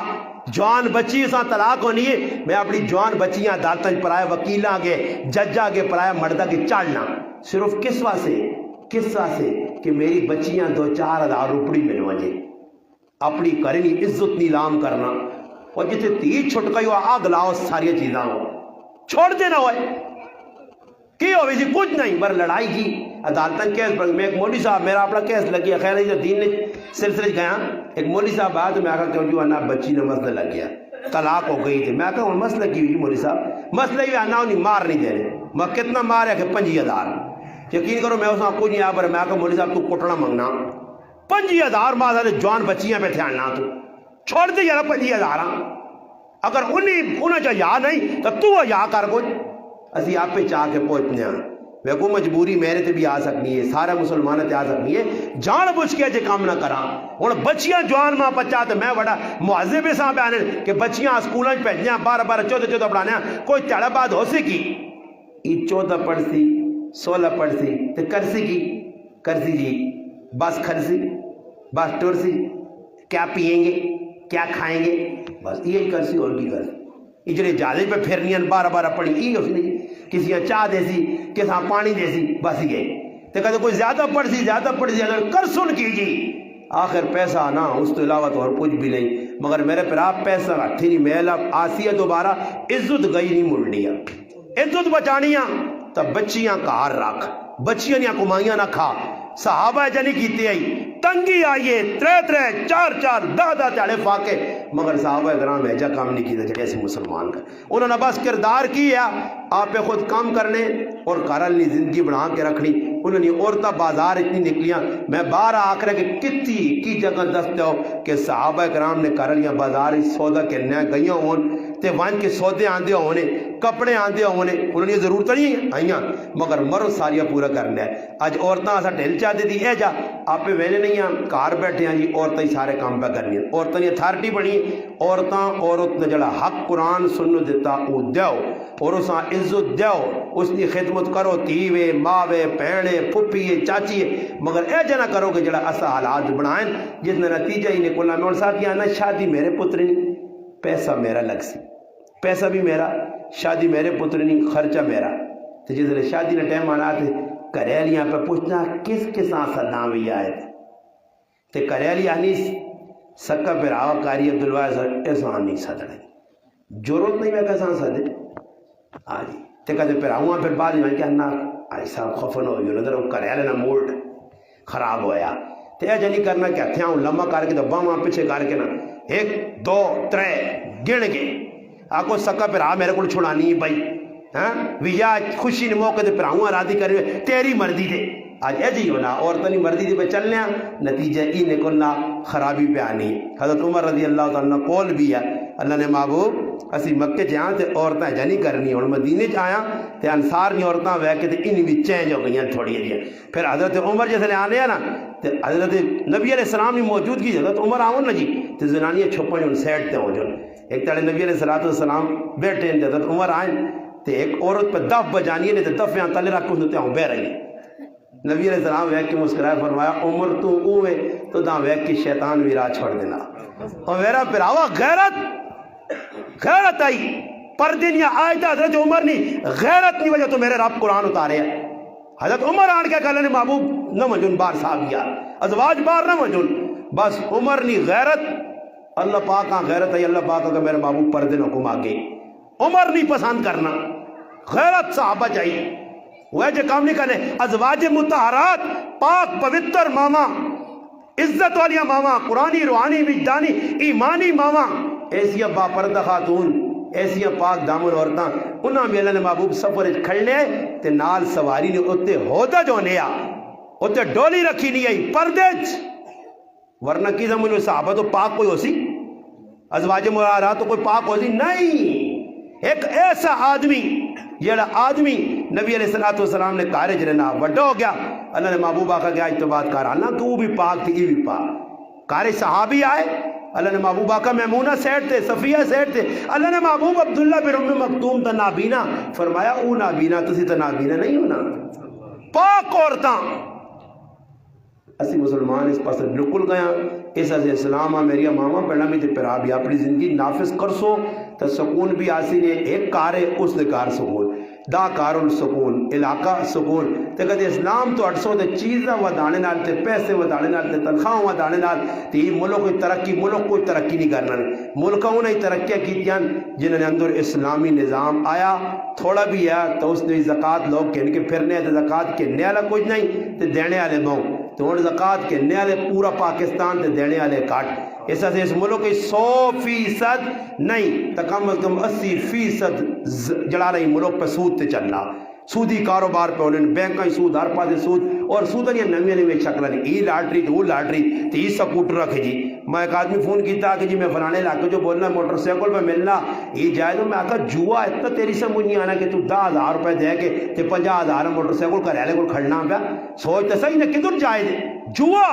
جوان بچی ساں طلاق ہونی ہے میں اپنی جوان بچیاں عدالتاں پرائے وکیلاں آگے جج آگے پرائے مردہ کے چاڑنا صرف کس واسے کہ میری بچیاں 2-4 ہزار روپڑی ملوا جے اپنی کرنی عزت نیلام کرنا اور جتے تیج چھٹکائی ہوا آگ لاؤ ساری چیزاں ہو چھوڑ دینا ہوئے کی ہوئی جی کچھ نہیں بر لڑائی کی عدالتاں کیس پر میں ایک مولوی صاحب میرا اپنا کیس لگی ہے خیر ہے جو دین نے سلسلے گیا ایک مولوی صاحب بعد میں آکھا کہ جو انا بچی نے مسئلہ لگ گیا طلاق ہو گئی تھی میں کہا ان مسئلہ کی ہوئی مولوی صاحب مسئلہ ہی انا انہیں مار نہیں دے رہے میں کتنا مار ہے کہ 5000 یقین کرو میں اس میں کچھ نہیں آ پر میں کہا مولوی صاحب تو کٹنا منگنا 5000 ماں جوان بچیاں پہ تھیاننا چھوڑ دے یار 5000 اگر انہیں چاہ یا نہیں تو یا کر کچھ اسی آپ پہ چاہ کے پہنچنے ہیں میں کو مجبوری میرے تے بھی آ سکنی ہے سارا مسلمان تے آ سکنی ہے جان بوجھ کے جے کام نہ کراں ہن بچیاں جوان ماں پچا تے میں بڑا معذب سا بیان کہ بچیاں سکولاں وچ بھیجیاں 12 14 پڑھانے کوئی تیڑا بعد ہو سی کی ای 14 پڑھسی 16 پڑھسی تے کرسی کی کرسی جی بس کھرسی بس ٹرسی کیا پیئیں گے کیا کھائیں گے بس یہی کرسی اور کی کرسی اجرے جالے پہ پھرنیاں 12 پڑھی ای اس نے کسی چاہ دے سی کسی پانی دے سی بس یہ تو کہتے کوئی زیادہ پڑھ سی اگر کر سن کیجی آخر پیسہ نہ اس تو علاوہ تو اور کچھ بھی نہیں مگر میرے پر آپ پیسہ ہتھی نہیں میلا آسیہ دوبارہ عزت گئی نہیں مڑنیا عزت بچانیاں تب بچیاں کار رکھ بچیاں نیا کمائیاں نہ کھا صحابہ جنی کیتے آئی تنگی آئیے 3 4 10 تیڑے فاقے مگر صحابہ اکرام ایجا کام نہیں کیتا جڑے ایسے مسلمان کا انہوں نے بس کردار کیا آپ پہ خود کام کرنے اور کارلنی زندگی بنا کے رکھنی انہوں نے عورتہ بازار اتنی نکلیاں میں باہر آکرہ کہ کتی کی جگہ دستے ہو کہ صحابہ اکرام نے کارلیاں بازار سودا کے نیا گئیاں ہون تے وان کے سودے آندے ہونے کپڑے آندے ہونے انہوں نے ضرورت نہیں آئیاں مگر مرو ساریاں پورا کرنا ہے آج عورتاں ایسا ڈھل چاہتے تھی اے جا آپ پہ ویلے نہیں ہیں کار بیٹھے ہیں جی عورتیں ہی سارے کام پہ کرنی ہیں عورتیں نے اتھارٹی بڑھی عورت نے جڑا حق قرآن سنو دیتا او دیو اور اساں عزت دیو اس نے خدمت کرو تیوے ماوے پہنے پھپیے چاچیے مگر اے جنا کرو کہ جڑا اسا حالات بنائیں جس نے نتیجہ ہی نکلنا میں اور ساتھ کیا نا شادی میرے پتر نہیں پیسہ میرا لگ سی پیسہ بھی میرا شادی میرے پتر نہیں خرچہ میرا تو جس نے شادی نے ٹائم آنا تھے کریلیاں پہ پوچھنا کس کساں صدام بھی آئے تے کریلی آنیس سکا پھر آوہ کاری عبدالواز ایسا نہیں صدرے ضرورت نہیں میں کساں صدرے آجی تے کہتے پھر آؤں پھر بعد میں کہنا آئی صاحب خفن ہو گئے ندر وہ کریلی نا موڈ خراب ہویا تے اے جنی کرنا کہ ہتھیاں لمبا کر کے تو باں پیچھے کر کے نا 1 2 3 گن کے آکو سکا پھر آ میرے کو چھڑانی بھائی ہاں ویا خوشی نے موقع تے پراؤں راضی کرے تیری مرضی دے آج ایجی ہونا عورتوں کی مرضی دے پہ چلنے نتیجہ ای نکلنا خرابی پہ آنی. حضرت عمر رضی اللہ تعالیٰ کول بھی ہے اللہ نے محبوب اسی مکے چاہاں تے عورتیں جانی کرنی اور مدینے چاہاں تے انصار نہیں عورتیں وے کے تے انہی بھی چینج ہو گئی تھوڑی جی. پھر حضرت عمر جیسے آنے ہیں نا تے حضرت نبی علیہ السلام کی موجودگی حضرت عمر آؤں نا جی تے زنانیاں چھپیں جو سیٹ تے ہو جو ایک تڑے نبی علیہ السلام بیٹھے ہیں حضرت عمر آئیں تے ایک عورت پہ دف بجانی ہے تے دف یہاں تلے رکھ کے ہوں بہ رہی. نبی علیہ السلام ویک کے مسکرائے فرمایا عمر تو اوے تو داں ویک کی شیطان بھی راہ چھوڑ دینا. اور میرا پراوا غیرت آئی پردے نہیں آئے تھا حضرت عمر نہیں غیرت نہیں وجہ تو میرے رب قرآن اتارے ہیں. حضرت عمر آن کے کہا نے محبوب نہ مجھون بار صاحب گیا ازواج بار نہ مجھون بس عمر نہیں غیرت اللہ پاک ہاں غیرت ہے اللہ پاک کہ میرے محبوب پردے نہ کم آگے عمر نہیں پسند کرنا غیرت صحابہ چاہیے وہ جو کام نہیں کرنے. ازواج مطہرات پاک پوتر ماما عزت والی ماما قرآنی روحانی وجدانی ایمانی ماما ایسیا باپردہ خاتون ایسیا پاک دامن عورتاں انہاں بھی اللہ نے محبوب سفر کھڑ لے تے نال سواری نے اتے ہوتا جو نیا اتے ڈولی رکھی نہیں آئی پردے ورنہ کی زمین صحابہ تو پاک کوئی ہو سی ازواج مطہرات تو کوئی پاک ہو سی نہیں. ایک ایسا آدمی جیڑا آدمی نبی علیہ السلام نے کارج رہنا وڈا ہو گیا اللہ نے محبوب آقا گیا اج تو بات کرانا تو بھی پاک تھی یہ بھی پاک کارج صحابی آئے اللہ نے محبوب آقا میمونہ سیٹ تھے صفیہ سیٹ تھے اللہ نے محبوب عبداللہ بن ام مکتوم تا نابینا فرمایا او نابینا تسی تا نابینا نہیں ہونا پاک عورتاں. اسی مسلمان اس پاس بالکل گیا اس از اسلام میری ماما پڑھنا بھی تے پھر بھی اپنی زندگی نافذ کر سو تو سکون بھی آسی نے ایک کار ہے اس نے کار سکون دا کار السکون علاقہ سکون تے کہتے اسلام تو 800 تے چیزاں ودانے نال تے پیسے ودانے نال تے تنخواہ ودانے نال تے ملک کوئی ترقی نہیں کرنا ملکوں نے ترقیاں کیتیاں جنہوں نے اندر اسلامی نظام آیا تھوڑا بھی ہے تو اس نے زکوٰۃ لوگ کہنے کے پھرنے تے زکوٰۃ کے نیالہ کچھ نہیں تے دینے والے بہوں تو ان زکوٰۃ کے نیالے پورا پاکستان تے دینے والے کاٹ اس سے اس ملک کی 100% نہیں تو کم از کم 80% جڑا رہی ملک پہ سود تے چلنا سودی کاروبار پہ انہیں بینک کا سود ہر پاس سود اور سود نہیں نویں نویں شکل نہیں ای لاٹری تو وہ لاٹری تو یہ سکوٹر رکھے جی. میں ایک آدمی فون کیتا کہ جی میں فلانے علاقے جو بولنا موٹر سائیکل پہ ملنا یہ جائے تو میں آکا جوا اتنا تیری سمجھ نہیں آنا کہ تو 10,000 روپے دے کے تے 50,000 موٹر سائیکل کا رہلے کو کھڑنا پیا سوچ تو صحیح نہ کدھر جائے دے جوا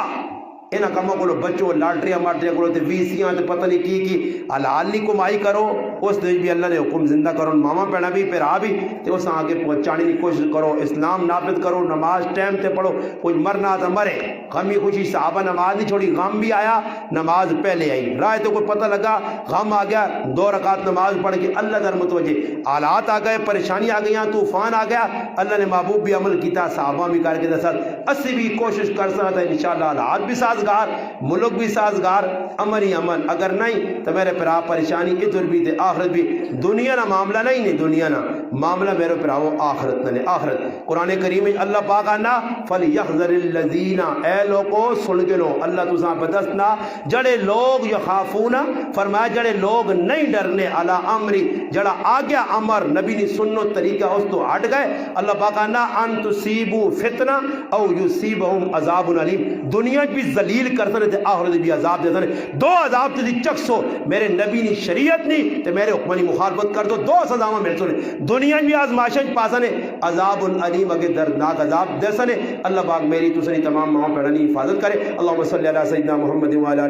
انہاں کاموں کو بچوں لاٹریاں ماٹریاں کو تے ویسیاں تے پتہ نہیں کی حلال نہیں کمائی کرو اس دے بھی اللہ نے حکم زندہ کرو ماما پینا بھی پھر بھی تے اس آگے پہنچانے کی کوشش کرو اسلام نافذ کرو نماز ٹائم تے پڑھو کوئی مرنا تو مرے غمی خوشی صحابہ نماز نہیں چھوڑی غم بھی آیا نماز پہلے آئی رائے تو کوئی پتہ لگا غم آ گیا 2 رکعت نماز پڑھ کے اللہ در متوجہ حالات آ گئے پریشانی آ گئی طوفان آ گیا اللہ نے محبوب بھی عمل کیتا صحابہ بھی کر کے ساتھ اسی بھی کوشش کر سکتا ہے انشاءاللہ حالات بھی سازگار ملک بھی سازگار امن ہی امن اگر نہیں تو میرے پھرا پریشانی ادھر بھی تے آخرت بھی دنیا نہ معاملہ نہیں دنیا نہ معاملہ میرے پھراو آخرت نہ آخرت. قرآن کریم اللہ پاک آنا فَلْيَحْذَرِ الَّذِينَ اے لوگو سن کے لو اللہ تساں بدسنا جڑے لوگ یخافون فرمایا جڑے لوگ نہیں ڈرنے علی امری جڑا آگیا امر نبی نے سنت طریقہ اس تو ہٹ گئے اللہ پاک آنا ان تصیبوا فتنہ او یصیبہم عذاب علیم دنیا بھی ذلیل کرتے رہتے آخرت بھی عذاب دیتے رہتے 2 عذاب تے چکسو میرے نبی نے شریعت نہیں تے میرے حکمانی مخالفت کر دو 2 سزاواں مل سنے دنیا بھی آزمائشیں پاسنے عذاب علیم اگے دردناک عذاب دے سنے اللہ پاک میری تسنی تمام ماں پیڑانی حفاظت کرے اللہم صلی علی سیدنا محمد وعلی